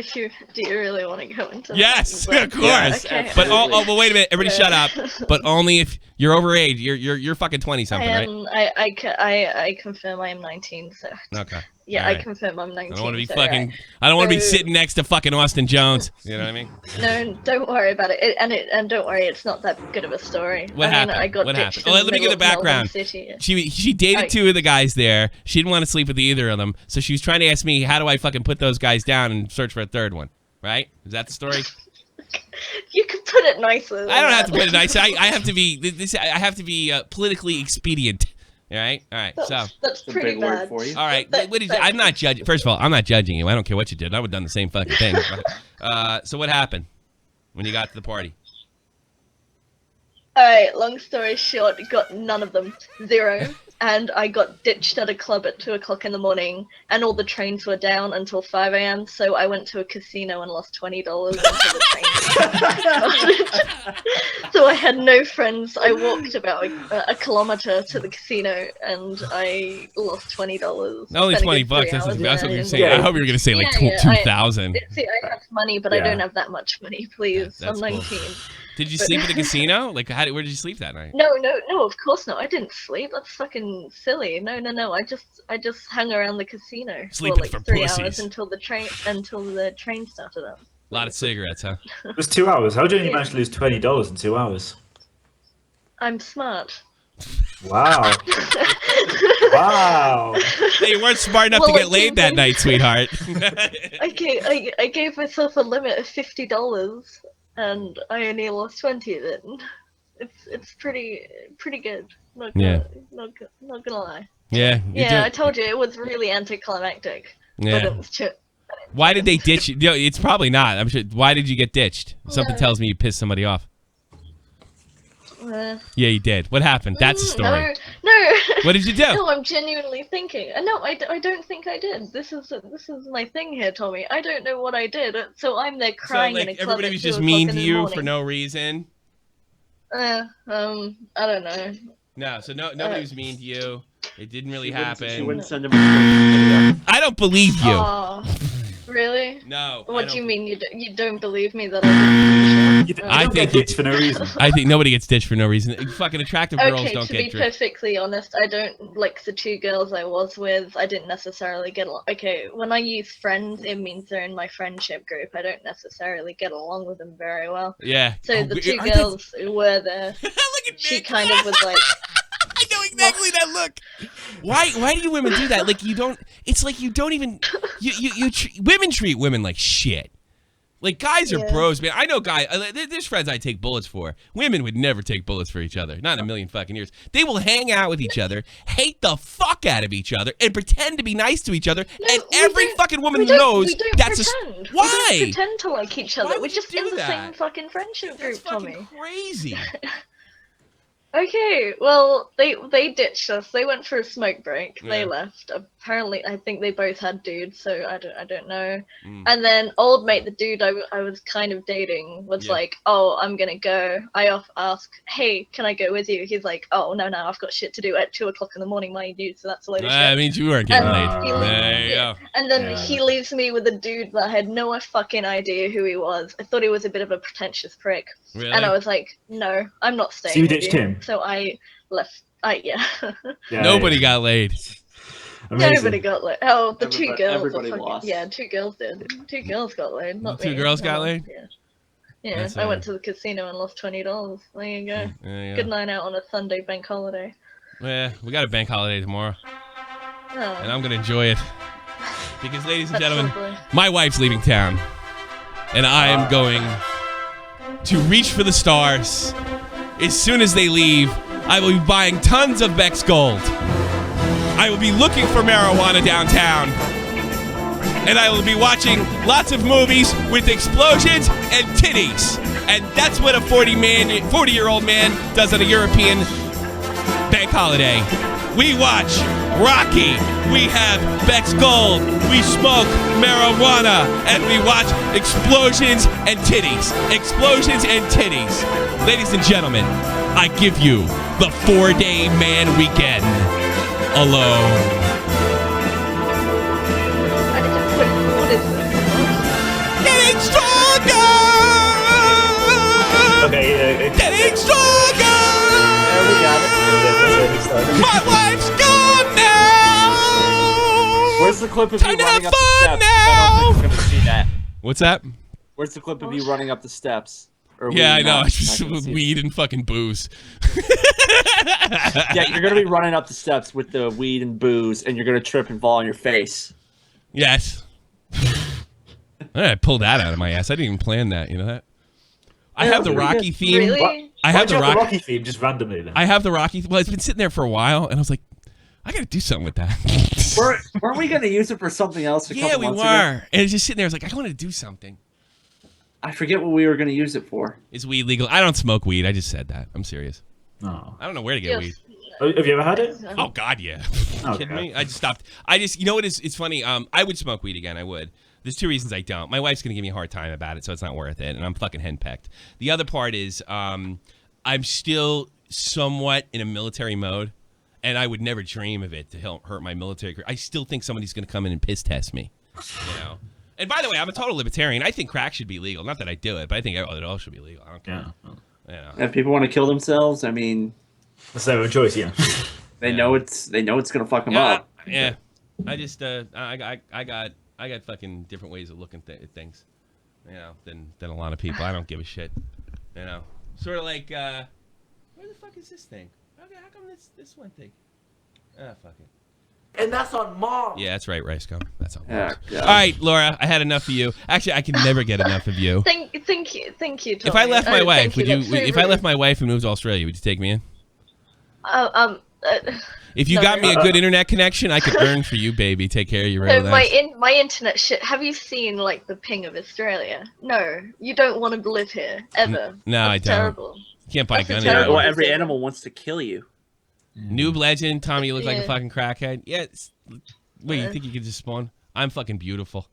Do you really want to go into that? Yes, of course. Okay. But but wait a minute, everybody, shut up. But only if you're over age. You're fucking 20 something, right? I confirm I am 19. So. Okay. Yeah, Right. I confirm I'm 19. I don't want to be so, fucking. right. I don't want to be So- sitting next to fucking Austin Jones. You know what I mean? No, don't worry about it. And don't worry, it's not that good of a story. What happened? I got What ditched happened? in Oh, the let me middle get the of Melbourne background. City. She dated I- 2 of the guys there. She didn't want to sleep with either of them, so she was trying to ask me, how do I fucking put those guys down and search for a third one? Right? Is that the story? You could put it nicer. I don't have to put it nice. I have to be this. I have to be politically expedient. All right. So. That's a pretty big word bad. for you. All right. That- What did you, I'm not judging. First of all, I'm not judging you. I don't care what you did. I would have done the same fucking thing. So what happened when you got to the party? Alright, long story short, got none of them. 0. And I got ditched at a club at 2 o'clock in the morning, and all the trains were down until 5 a.m. So I went to a casino and lost $20 until the train. So I had no friends. I walked about a kilometer to the casino, and I lost $20. Only Spent a $20. good 3 That's hours what there, you're and- saying. I hope you were gonna say like Yeah, 2,000. See, I have money, but I Yeah. don't have that much money. Please, That's I'm cool. 19. Did you sleep at the casino? Like, where did you sleep that night? No, of course not. I didn't sleep. That's fucking silly. No. I just hung around the casino Sleeping for like for 3 pussies. hours until the train started up. A lot of cigarettes, huh? It was 2 hours. How did you Yeah. manage to lose $20 in 2 hours? I'm smart. Wow. Wow. Hey, you weren't smart enough to Well, get laid that night, sweetheart. I gave myself a limit of $50, and I only lost 20 then. It's pretty good. Not gonna lie. Yeah. Yeah, I told you it was really anticlimactic. But Yeah. it was Why did they ditch you? No, it's probably not. I'm sure. Why did you get ditched? Something No. tells me you pissed somebody off. Yeah, you did. What happened? That's the story. No. What did you do? No, I'm genuinely thinking. No, I don't think I did. This is my thing here, Tommy. I don't know what I did. So I'm there crying so, in a like, club everybody at was 2 just o'clock mean in to the you morning. for no reason. I don't know. No, so nobody was mean to you. It didn't really She happen. wouldn't send him a video. I don't believe you. Oh, really? No. I What do don't- you mean you don't believe me that I did? I think think it's for no reason. I think nobody gets ditched for no reason. Fucking attractive girls Okay, don't to get be ditched. perfectly honest, I don't like the 2 girls I was with. I didn't necessarily get along. Okay, when I use friends, it means they're in my friendship group. I don't necessarily get along with them very well. Yeah. So Oh, the 2 aren't they- girls who were there, Look at she Nick. kind of was like, I know exactly that look. Why do you women do that? Like you don't. It's like you don't even. Women treat women like shit. Like guys are Yeah. bros, man. I know there's friends I take bullets for. Women would never take bullets for each other. Not in a million fucking years. They will hang out with each other, hate the fuck out of each other, and pretend to be nice to each other. No, and we every don't- fucking woman we don't- knows we don't that's pretend. why. We don't pretend to like each other. Why We're would you just in do the that? same fucking friendship That's group, fucking Tommy. crazy. Okay, well, they ditched us. They went for a smoke break. Yeah. They left. Apparently, I think they both had dudes, so I don't know. Mm. And then old mate, the dude I was kind of dating, was Yeah. like, "Oh, I'm gonna go." I ask, "Hey, can I go with you?" He's like, "Oh, no, I've got shit to do at 2 o'clock in the morning, mind you." So that's a load of That shit. means you weren't getting And laid. he leaves- There you go. And then Yeah. he leaves me with a dude that I had no fucking idea who he was. I thought he was a bit of a pretentious prick. Really? And I was like, "No, I'm not staying So you with ditched you." him? So I left. Yeah. Yeah, Nobody got laid. Amazing. Nobody got laid. Oh, the 2 Everybody- girls. everybody fucking, lost. Yeah, 2 girls did. 2 girls got laid. Not Two me. girls got Oh, laid? Yeah. Yeah, That's I went to the casino and lost $20. There you go. There you Good go. night out on a Sunday bank holiday. Yeah, we got a bank holiday tomorrow, and Oh, I'm gonna enjoy it because, ladies and that's gentlemen, lovely. my wife's leaving town, and I am going to reach for the stars. As soon as they leave, I will be buying tons of Beck's Gold. I will be looking for marijuana downtown, and I will be watching lots of movies with explosions and titties. And that's what a 40-year-old man does on a European bank holiday. We watch Rocky. We have Beck's Gold. We smoke marijuana. And we watch explosions and titties. Explosions and titties. Ladies and gentlemen, I give you the 4-day man weekend alone. What is this? Getting stronger! Okay, Getting stronger! There we got it. My wife's gone now! Where's the clip of Time you to have running up the fun steps? 'Cause I don't think we're gonna see that. What's that? Where's the clip of you running up the steps? Or Yeah, we I know. not- It's just not gonna with see it. weed and fucking booze. Yeah, you're gonna be running up the steps with the weed and booze, and you're gonna trip and fall on your face. Yes. I pulled that out of my ass. I didn't even plan that. You know that? I have the Rocky theme. Really? I have the Rocky Rocky. theme just randomly then. I have the Rocky. Well, it's been sitting there for a while, and I was like, I gotta do something with that. Weren't we gonna use it for something else? Yeah, we were. And it's just sitting there. I was like, I want to do something. I forget what we were gonna use it for. Is weed legal? I don't smoke weed. I just said that. I'm serious. No. I don't know where to get weed. Have you ever had it? Oh God, yeah. Okay. Kidding me? I just stopped. You know what is? It's funny. I would smoke weed again. I would. There's two reasons I don't. My wife's gonna give me a hard time about it, so it's not worth it. And I'm fucking henpecked. The other part is, I'm still somewhat in a military mode, and I would never dream of it to hurt my military career. I still think somebody's gonna come in and piss test me. You know. And by the way, I'm a total libertarian. I think crack should be legal. Not that I do it, but I think it all should be legal. I don't care. Yeah. You know. If people want to kill themselves, I mean, That's their own choice, yeah. they know it's gonna fuck them up. Yeah. I just I got fucking different ways of looking at things, you know, than a lot of people. I don't give a shit, you know. Sort of like where the fuck is this thing? Okay, how come this one thing? Ah, fuck it. And that's on Mars. Yeah, that's right, Rice Gum. That's on Oh, Mars. God. All right, Laura, I had enough of you. Actually, I can never get enough of you. Thank you, Tommy. If I left my wife, thank would you? that's so If I rude. left my wife and moved to Australia, would you take me in? If you No. got me a good internet connection, I could earn for you, baby. Take care of your real No, my internet shit. Have you seen like the ping of Australia? No, you don't want to live here ever. No, I That's don't. Terrible. You can't buy a That's gun a here. terrible- Well, every animal wants to kill you. Noob legend, Tommy, you look like a Yeah. fucking crackhead. Yeah. Wait, you think you could just spawn? I'm fucking beautiful.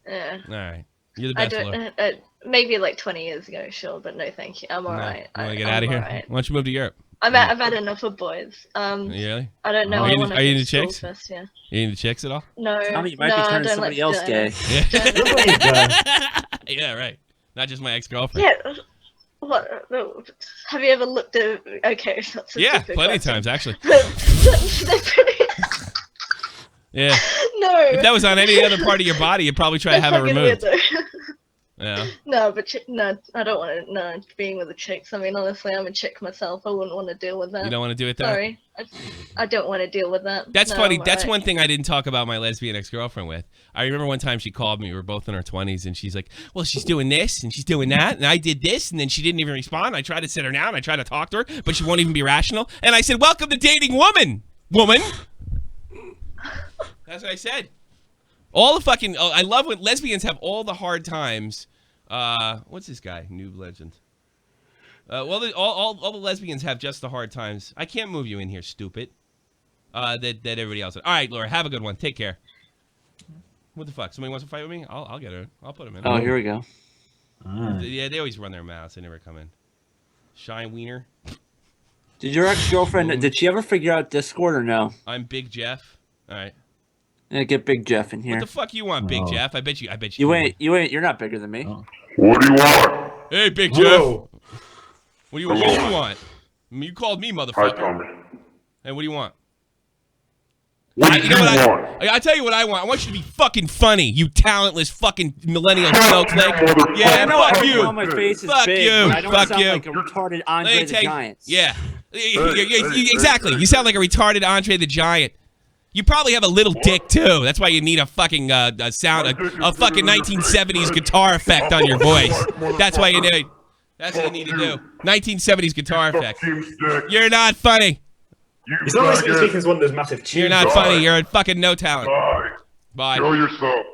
Yeah. All right, you're the I best. Laura. don't. Maybe like 20 years ago, sure, but no, thank you. I'm No. alright. You want to get out of here? Right. Why don't you move to Europe? I've had enough of boys. Really? I don't know. Are I you wanna into finish school chicks? First, yeah. You into chicks at all? No. Tommy, you might no, be I turning don't somebody like else that. gay. Yeah. Yeah, right. Not just my ex-girlfriend. Yeah. What? No. Have you ever looked at? Okay, that's a Yeah, stupid plenty of question. times actually. They're pretty- Yeah. No. If that was on any other part of your body, you'd probably try to have it fucking removed. weird, though. Yeah. No, but no, I don't want to. No, being with the chicks. I mean, honestly, I'm a chick myself. I wouldn't want to deal with that. You don't want to do it though? Sorry, I don't want to deal with that. That's No, funny. I'm That's alright. one thing I didn't talk about my lesbian ex-girlfriend with. I remember one time she called me. We were both in our 20s, and she's like, well, she's doing this, and she's doing that, and I did this, and then she didn't even respond. I tried to sit her down. I tried to talk to her, but she won't even be rational. And I said, welcome to dating woman. That's what I said. All the fucking... Oh, I love when lesbians have all the hard times. What's this guy? Noob legend. Well, all the lesbians have just the hard times. I can't move you in here, stupid. That everybody else. All right, Laura, have a good one. Take care. What the fuck? Somebody wants to fight with me? I'll get her. I'll put him in. Oh, here we go. Yeah, they always run their mouths. They never come in. Shine Wiener. Did your ex-girlfriend? Did she ever figure out Discord or no? I'm Big Jeff. All right. Yeah, get Big Jeff in here. What the fuck you want, Big Jeff? I bet you. You ain't. You're not bigger than me. What do you want? Hey, Big Jeff. Whoa. What do you want? You called me, motherfucker. Hi, Tommy. Hey, what do you want? What do you want? I tell you what I want. I want you to be fucking funny, you talentless fucking millennial snowflake. Yeah, fuck you. My face is Fuck big, you. but I don't Fuck sound you. like a retarded Andre Let me the take- Giant. Yeah. Exactly. You sound like a retarded Andre the Giant. You probably have a little dick too. That's why you need a fucking a fucking 1970s guitar effect on your voice. That's why you need. That's what you need to do. 1970s guitar effect. You're not funny. He's always speaking as one of those massive tunes. You're not funny. You're a fucking no talent. Bye. Show yourself.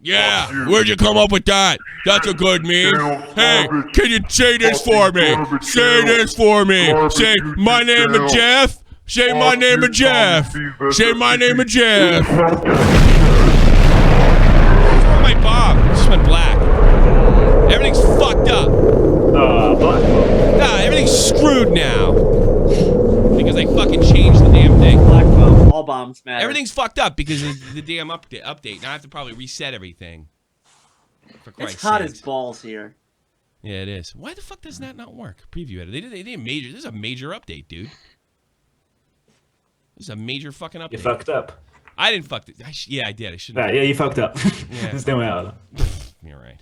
Yeah. Where'd you come up with that? That's a good meme. Hey, can you say this for me? Say this for me. Say my name is Jeff. Say my name is Jeff. Say my name is Jeff. My bomb just went black. Everything's fucked up. Black. Nah, everything's screwed now. Because they fucking changed the damn thing. Black bomb. All bombs matter. Everything's fucked up because of the damn update. Now I have to probably reset everything. For Christ's It's hot sakes. as balls here. Yeah, it is. Why the fuck does that not work? Preview editor. They did major. This is a major update, dude. This is a major fucking update. You fucked up. I didn't fuck it. Yeah, I did. I shouldn't. Right, yeah, you fucked up. Yeah. There's no way out of that. You're right.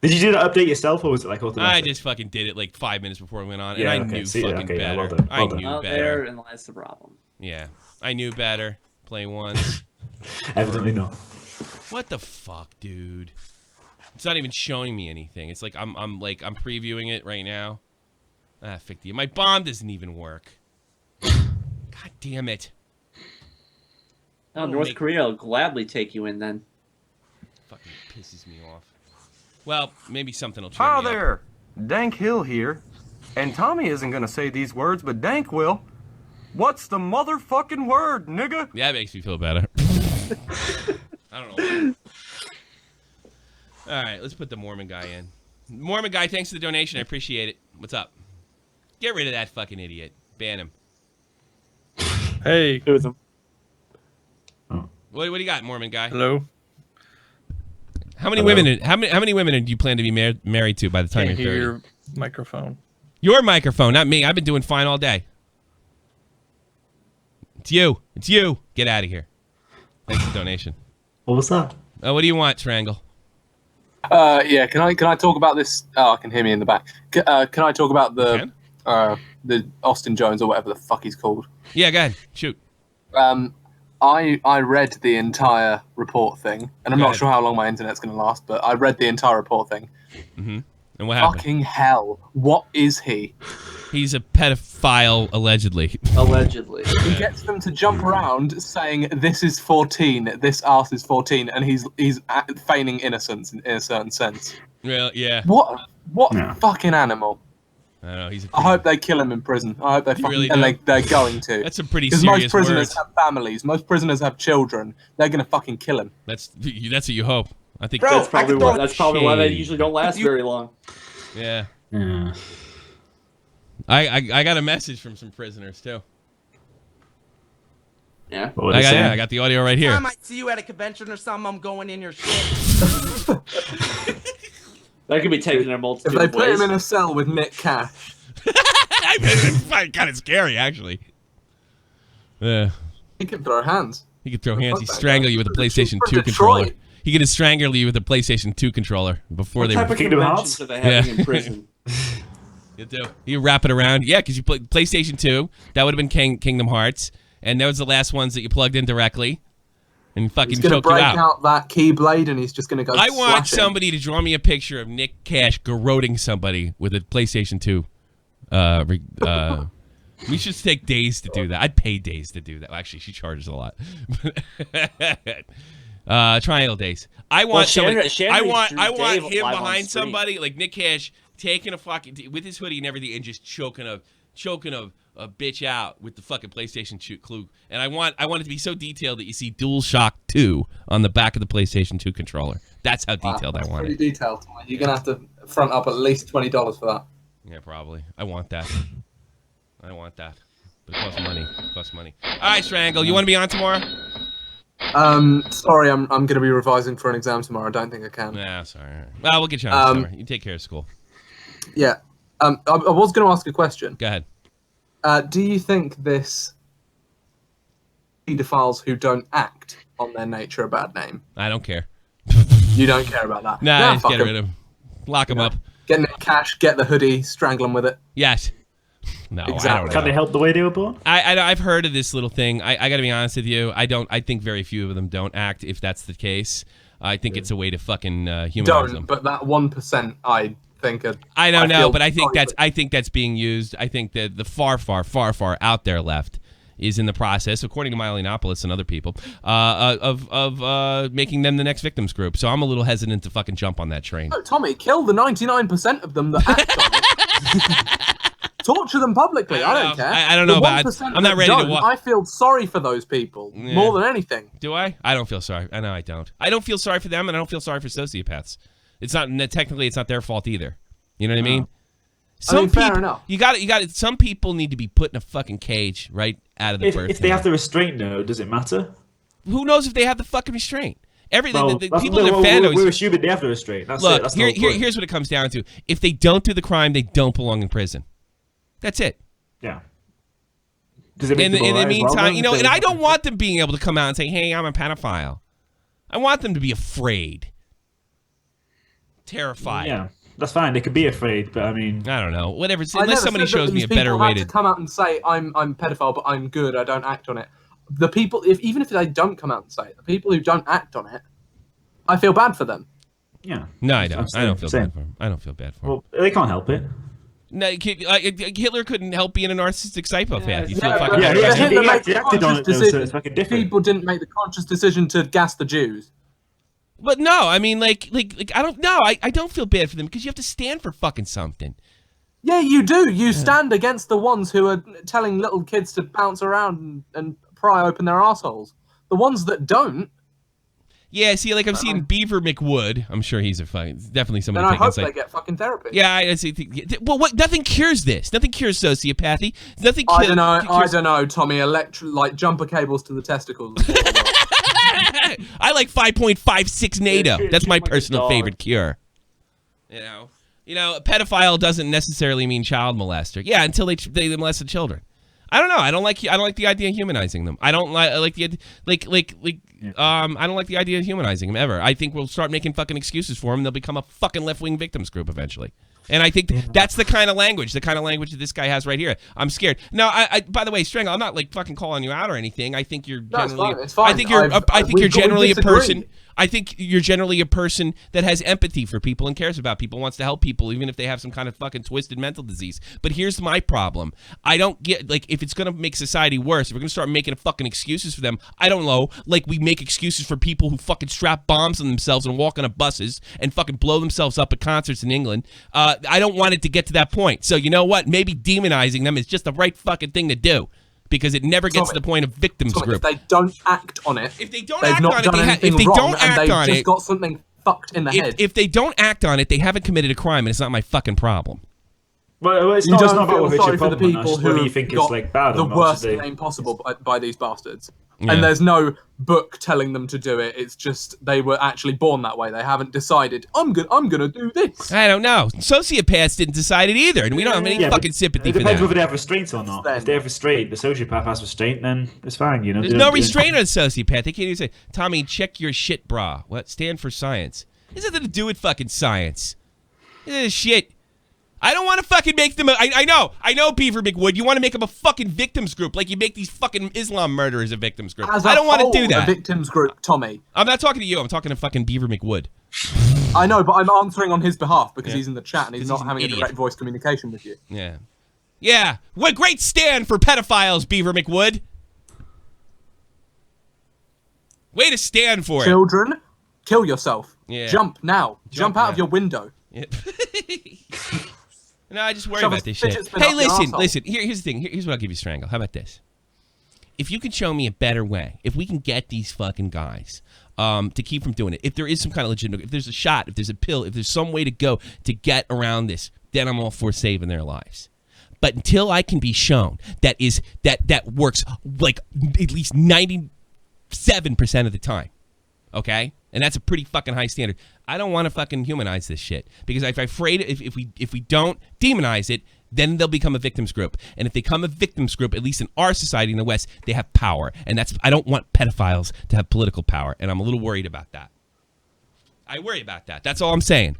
Did you do that update yourself, or was it like automatic? I just fucking did it like 5 minutes before we went on, Yeah, and I okay. knew See, fucking okay, yeah, better. well done, well done. I knew Well, better. therein lies the problem. Yeah, I knew better. Play once. Evidently not. What the fuck, dude? It's not even showing me anything. It's like I'm previewing it right now. Ah, 50. My bomb doesn't even work. God damn it. Oh, North Korea will gladly take you in then. Fucking pisses me off. Well, maybe something will change. Hi there, Dank Hill here. And Tommy isn't gonna say these words, but Dank will. What's the motherfucking word, nigga? Yeah, that makes me feel better. I don't know. All right, let's put the Mormon guy in. Mormon guy, thanks for the donation. I appreciate it. What's up? Get rid of that fucking idiot. Ban him. Hey. It was him. What do you got, Mormon guy? Hello. How many women? How many women do you plan to be married to by the time Can't you're 30? hear your microphone. Your microphone, not me. I've been doing fine all day. It's you. It's you. Get out of here. Thanks for the donation. What was that? What do you want, Triangle? Yeah. Can I talk about this? Oh, I can hear me in the back. Can I talk about the Austin Jones or whatever the fuck he's called? Yeah, go ahead. Shoot. I read the entire report thing, and I'm not sure how long my internet's going to last, but I read the entire report thing. Mm-hmm. And what happened? Fucking hell. What is he? He's a pedophile, allegedly. Allegedly. He gets them to jump around saying, this is 14, this arse is 14, and he's feigning innocence in a certain sense. Well, yeah. What fucking animal? I don't know. He's. I hope they kill him in prison. I hope they fucking really and they're going to. That's a pretty Because serious most prisoners words. have families. Most prisoners have children. They're gonna fucking kill him. That's what you hope. I think that's probably why they usually don't last very long. Yeah. I got a message from some prisoners too. Yeah. I got the audio right here. I might see you at a convention or something. I'm going in your shit. That could be taken in a multitude If they of put ways. him in a cell with Nick Cash. It's kind of scary, actually. Yeah. He can throw hands. He could throw hands. He'd Fuck that strangle guy. you with a For PlayStation 2 Detroit. controller. He could strangle you with a PlayStation 2 controller before What they type were of conventions are they having in prison? You do. You wrap it around. Yeah, because you played PlayStation 2. That would have been Kingdom Hearts. And that was the last ones that you plugged in directly. And fucking He's gonna choke you break out. out that Keyblade and he's just gonna go. I want slashing. somebody to draw me a picture of Nick Cash garroting somebody with a PlayStation 2. We should take Days to do that. I'd pay Days to do that. Well, actually, she charges a lot. Triangle Days. I want somebody. I want him behind somebody like Nick Cash taking a fucking with his hoodie and everything and just choking a bitch out with the fucking PlayStation 2 clue. And I want it to be so detailed that you see DualShock 2 on the back of the PlayStation 2 controller. That's how detailed I want Pretty it. detailed. You're gonna have to front up at least $20 for that. Yeah, probably. I want that. But it costs money. All right, Strangle. You want to be on tomorrow? Sorry, I'm gonna be revising for an exam tomorrow. I don't think I can. Nah, sorry. Well, we'll get you on tomorrow. You take care of school. Yeah. I was gonna ask a question. Go ahead. Do you think this pedophiles who don't act on their nature a bad name? I don't care. You don't care about that? Nah, just fuck get rid of him. Lock him up. Get Nick Cash, get the hoodie, strangle him with it. Yes. No, Exactly. I don't know. Can they help the way they were born? I've heard of this little thing. I got to be honest with you. I think very few of them don't act. If that's the case, I think it's a way to fucking humanize them. But that 1%, I think. I don't know, feel but I think sorry that's being used. I think that the far out there left is in the process, according to Myelinopolis and other people, of making them the next victims group. So I'm a little hesitant to fucking jump on that train. No, Tommy, kill the 99% of them that act on it. Torture them publicly. I don't care. I don't know about it. I'm not ready to watch. I feel sorry for those people more than anything. Do I? I don't feel sorry. I know I don't. I don't feel sorry for them, and I don't feel sorry for sociopaths. It's not technically it's not their fault either. You know what I mean? Fair enough. You got it. Some people need to be put in a fucking cage right out of the birth. If they have the restraint, though, does it matter? Who knows if they have the fucking restraint? Everything. Well, the people in the fandoms. We're assuming they have the restraint. That's look, it. That's the whole point. here's what it comes down to. If they don't do the crime, they don't belong in prison. That's it. Yeah. Does it make in them all the right as well, meantime, though, you know, if and they- I don't want them being able to come out and say, "Hey, I'm a pedophile." I want them to be afraid, terrified. Yeah, that's fine. They could be afraid, but I mean, I don't know. Whatever. I Unless never somebody said that shows me these a better people way had to come out and say I'm pedophile, but I'm good. I don't act on it. The people, even if they don't come out and say it, the people who don't act on it, I feel bad for them. yeah. No, I don't. I don't feel Same. bad for him. I don't feel bad for him. Well, they can't help it. No, Hitler couldn't help being a narcissistic psychopath. You feel Yeah, fucking yeah, but yeah, Hitler he made the acted on conscious it, though, so decision. it's fucking different. People didn't make the conscious decision to gas the Jews. But no, I mean, like I don't know. I don't feel bad for them because you have to stand for fucking something. Yeah, you do. You stand against the ones who are telling little kids to bounce around and pry open their assholes. The ones that don't. Yeah, see, like I'm seeing Beaver McWood. I'm sure he's definitely somebody. And I hope taking they get fucking therapy. Yeah, I see. Well, what? Nothing cures this. Nothing cures sociopathy. Nothing. I don't know. I don't know, Tommy. Like jumper cables to the testicles. I like 5.56 NATO. That's my personal dog. favorite cure. You know, a pedophile doesn't necessarily mean child molester. Yeah, until they molested children. I don't know. I don't like the idea of humanizing them. I don't like the I don't like the idea of humanizing them ever. I think we'll start making fucking excuses for them. They'll become a fucking left-wing victims group eventually. And I think that's the kind of language that this guy has right here. I'm scared. No, I by the way, Strangle, I'm not like fucking calling you out or anything. I think you're generally it's fine. I think you're generally a disagree. person. I think you're generally a person that has empathy for people and cares about people, wants to help people, even if they have some kind of fucking twisted mental disease. But here's my problem. I don't get, like, if it's going to make society worse, if we're going to start making fucking excuses for them, I don't know, like we make excuses for people who fucking strap bombs on themselves and walk on buses and fucking blow themselves up at concerts in England. I don't want it to get to that point. So you know what? Maybe demonizing them is just the right fucking thing to do. Because it never gets to the point of victims group. If they don't act on it, if they don't they've act not on it, done anything wrong, and they've just got something fucked in the head. If they don't act on it, they haven't committed a crime, and it's not my fucking problem. Well, it's you not don't about feel whether it's sorry your for the problem or people not, whether who you think got it's like bad the or not. worst They- name possible by these bastards. Yeah. And there's no book telling them to do it. It's just they were actually born that way. They haven't decided, I'm gonna do this. I don't know. Sociopaths didn't decide it either, and we don't have any fucking sympathy It for depends that. whether they have restraint or not. If they have restraint, the sociopath has restraint, then it's fine, you know. There's no restraint on a sociopath. They can't even say, Tommy, check your shit bra. What? Stand for science. This has nothing to do with fucking science. This is shit. I don't want to fucking make them I know, Beaver McWood. You want to make them a fucking victims group like you make these fucking Islam murderers a victims group. I don't want to do that. A victims group, Tommy. I'm not talking to you. I'm talking to fucking Beaver McWood. I know, but I'm answering on his behalf because Yeah. he's in the chat and he's not he's an having a idiot. direct voice communication with you. Yeah. Yeah. What a great stand for pedophiles, Beaver McWood. Way to stand for Children, kill yourself. Yeah. Jump now. Jump out now. of your window. it. No, I just worry Shove a about this shit. fidget spinner Hey, up your listen. arsehole. Here's the thing. Here's what I'll give you, Strangle. How about this? If you can show me a better way, if we can get these fucking guys to keep from doing it, if there is some kind of legitimate, if there's a shot, if there's a pill, if there's some way to go to get around this, then I'm all for saving their lives. But until I can be shown that works like at least 97% of the time, okay? And that's a pretty fucking high standard. I don't want to fucking humanize this shit because I'm afraid if we don't demonize it, then they'll become a victims group. And if they become a victims group, at least in our society in the West, they have power. And I don't want pedophiles to have political power. And I'm a little worried about that. I worry about that. That's all I'm saying.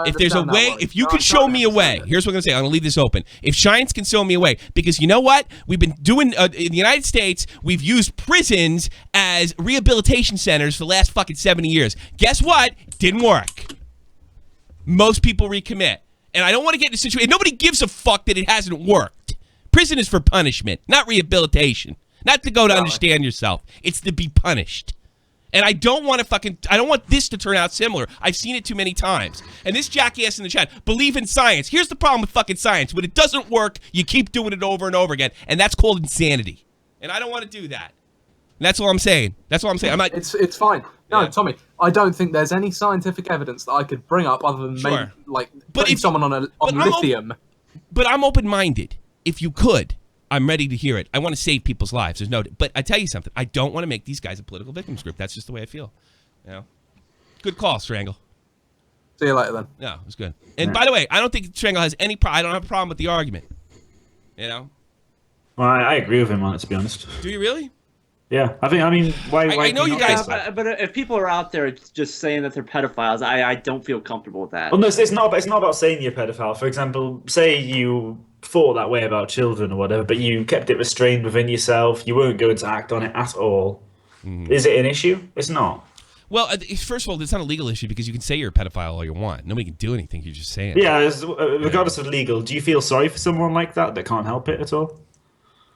If there's a way, if you can show me a way, here's what I'm going to say. I'm going to leave this open. If Shines can show me a way, because you know what? We've been doing, in the United States, we've used prisons as rehabilitation centers for the last fucking 70 years. Guess what? Didn't work. Most people recommit. And I don't want to get in a situation, nobody gives a fuck that it hasn't worked. Prison is for punishment, not rehabilitation. Not to go to understand yourself. It's to be punished. And I don't want this to turn out similar. I've seen it too many times. And this jackass in the chat, believe in science. Here's the problem with fucking science. When it doesn't work, you keep doing it over and over again. And that's called insanity. And I don't want to do that. And that's all I'm saying. That's all I'm saying. I'm not. It's fine. No, Tommy, I don't think there's any scientific evidence that I could bring up other than maybe putting someone on lithium. But I'm open-minded. If you could, I'm ready to hear it. I want to save people's lives. There's no. But I tell you something. I don't want to make these guys a political victims group. That's just the way I feel. You know. Good call, Strangle. See you later then. No, it was good. And by the way, I don't think Strangle has any. I don't have a problem with the argument. You know. Well, I agree with him on it, to be honest. Do you really? Yeah, I mean, why? I know you guys. But if people are out there just saying that they're pedophiles, I don't feel comfortable with that. Well, no, it's not about saying you're a pedophile. For example, say you thought that way about children or whatever, but you kept it restrained within yourself. You weren't going to act on it at all. Is it an issue? It's not. Well, first of all, it's not a legal issue because you can say you're a pedophile all you want. Nobody can do anything. You're just saying. Yeah, regardless of legal, do you feel sorry for someone like that can't help it at all?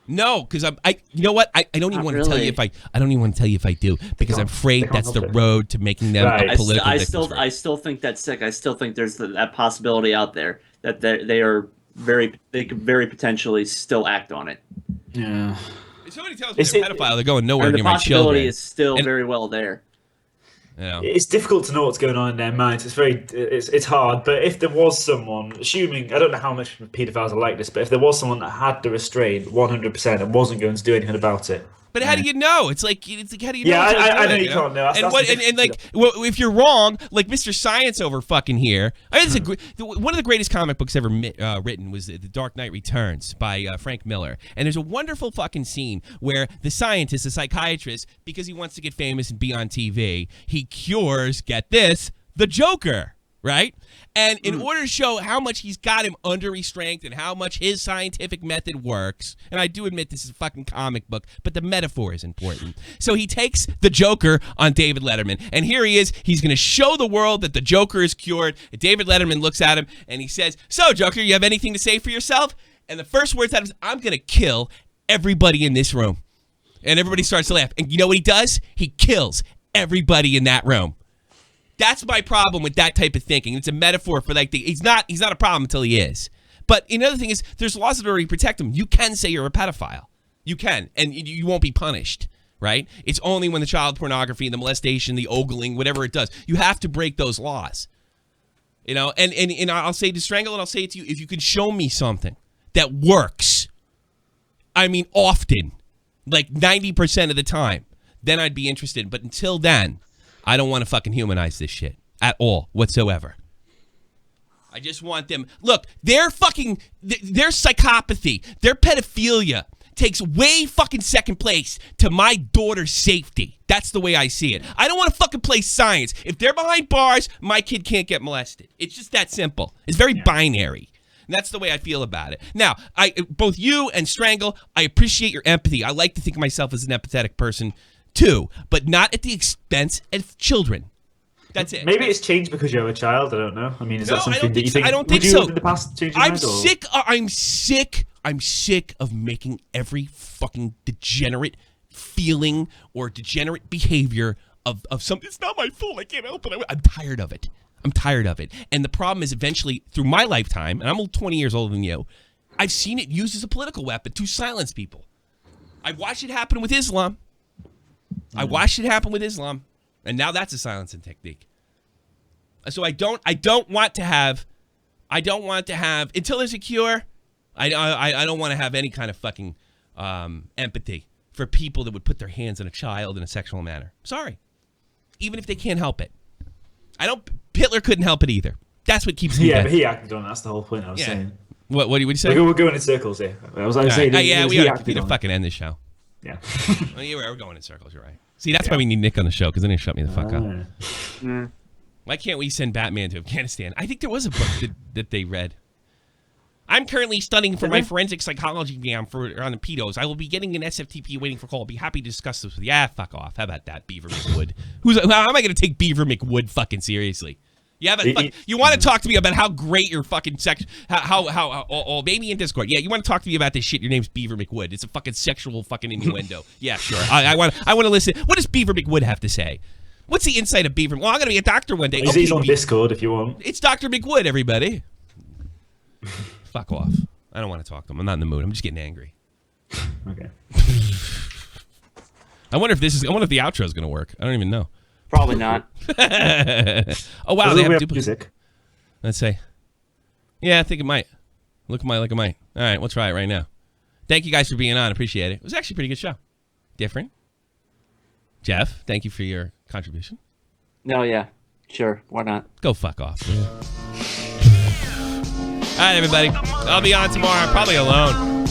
No, because you know what? I don't even want to tell you if I don't even want to tell you if I do because I'm afraid that's the road to making them a political victim. I still think that's sick. I still think there's that possibility out there that they could very potentially still act on it. Yeah. If somebody tells me they're a pedophile, they're going nowhere near my children. The possibility is still very well there. You know. It's difficult to know what's going on in their minds. It's hard. But if there was someone, assuming I don't know how much pedophiles are like this, but if there was someone that had the restraint 100% and wasn't going to do anything about it. But how do you know? It's like how do you know? Yeah, I know you can't know. And like, well, if you're wrong, like Mr. Science over fucking here. I mean, one of the greatest comic books ever written was The Dark Knight Returns by Frank Miller. And there's a wonderful fucking scene where the scientist, the psychiatrist, because he wants to get famous and be on TV, he cures, get this, the Joker. Right? And in order to show how much he's got him under restraint and how much his scientific method works, and I do admit this is a fucking comic book, but the metaphor is important. So he takes the Joker on David Letterman, and here he is. He's going to show the world that the Joker is cured. And David Letterman looks at him, and he says, "So, Joker, you have anything to say for yourself?" And the first words out of him is, "I'm going to kill everybody in this room." And everybody starts to laugh. And you know what he does? He kills everybody in that room. That's my problem with that type of thinking. It's a metaphor for like he's not a problem until he is. But another thing is there's laws that already protect him. You can say you're a pedophile. You can, and you won't be punished, right? It's only when the child pornography, the molestation, the ogling, whatever it does. You have to break those laws. You know, and I'll say to Strangle, and I'll say it to you, if you can show me something that works, I mean often, like 90% of the time, then I'd be interested. But until then, I don't want to fucking humanize this shit at all whatsoever. I just want them. Look, their psychopathy, their pedophilia takes way fucking second place to my daughter's safety. That's the way I see it. I don't want to fucking play science. If they're behind bars, my kid can't get molested. It's just that simple. It's very binary. And that's the way I feel about it. Now, both you and Strangle, I appreciate your empathy. I like to think of myself as an empathetic person too, but not at the expense of children. That's it. Maybe it's changed because you're a child. I don't know. I mean, is that something that you think? I don't think so. In the past, I'm sick of making every fucking degenerate feeling or degenerate behavior of something. It's not my fault. I can't help it. I'm tired of it. And the problem is eventually, through my lifetime, and I'm 20 years older than you, I've seen it used as a political weapon to silence people. I've watched it happen with Islam. And now that's a silencing technique. So I don't want to have until there's a cure. I don't want to have any kind of fucking empathy for people that would put their hands on a child in a sexual manner. Sorry, even if they can't help it. Hitler couldn't help it either. That's what keeps me. Yeah, but he acted on it. That's the whole point I was saying. What do you say? We're going in circles here. I was saying. We need to fucking end this show. Yeah. We're going in circles. You're right. See, that's why we need Nick on the show, because then he'll shut me the fuck up. Why can't we send Batman to Afghanistan? I think there was a book that they read. I'm currently studying for my forensic psychology exam on the pedos. I will be getting an SFTP waiting for call. I'll be happy to discuss this with you. Fuck off. How about that, Beaver McWood? How am I going to take Beaver McWood fucking seriously? You want to talk to me about how great your fucking sex, maybe in Discord. Yeah, you want to talk to me about this shit. Your name's Beaver McWood. It's a fucking sexual fucking innuendo. Yeah, sure. I want to listen. What does Beaver McWood have to say? What's the insight of Beaver? Well, I'm going to be a doctor one day. He's on Discord if you want. It's Dr. McWood, everybody. Fuck off. I don't want to talk to him. I'm not in the mood. I'm just getting angry. Okay. I wonder if the outro is going to work. I don't even know. Probably not. Oh wow, they have duplicate music. Let's say. Yeah, I think it might. Like it might. All right, we'll try it right now. Thank you guys for being on. Appreciate it. It was actually a pretty good show. Different. Jeff, thank you for your contribution. No, yeah, sure. Why not? Go fuck off. All right, everybody. I'll be on tomorrow. I'm probably alone.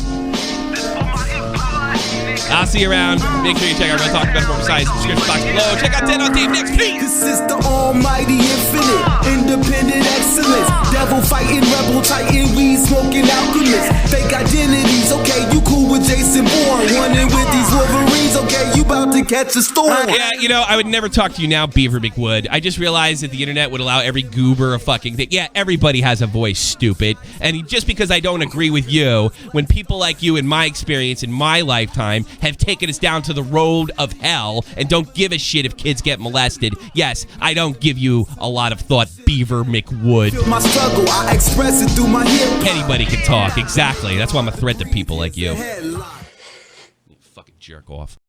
I'll see you around. Make sure you check out Real Talk About More Science in the description box below. Check out 10 on Team next. Peace. This is the almighty infinite, independent excellence. Devil fighting, rebel titan, weed smoking alchemist. Fake identities, okay, you cool with Jason Bourne. Running with these Wolverines, okay, you about to catch a storm. Yeah, you know, I would never talk to you now, Beaver McWood. I just realized that the internet would allow every goober a fucking thing. Yeah, everybody has a voice, stupid. And just because I don't agree with you, when people like you, in my experience, in my lifetime, have taken us down to the road of hell and don't give a shit if kids get molested, yes, I don't give you a lot of thought, Beaver McWood. My struggle, I express it through my hip. Anybody can talk, exactly. That's why I'm a threat to people like you. You fucking jerk off.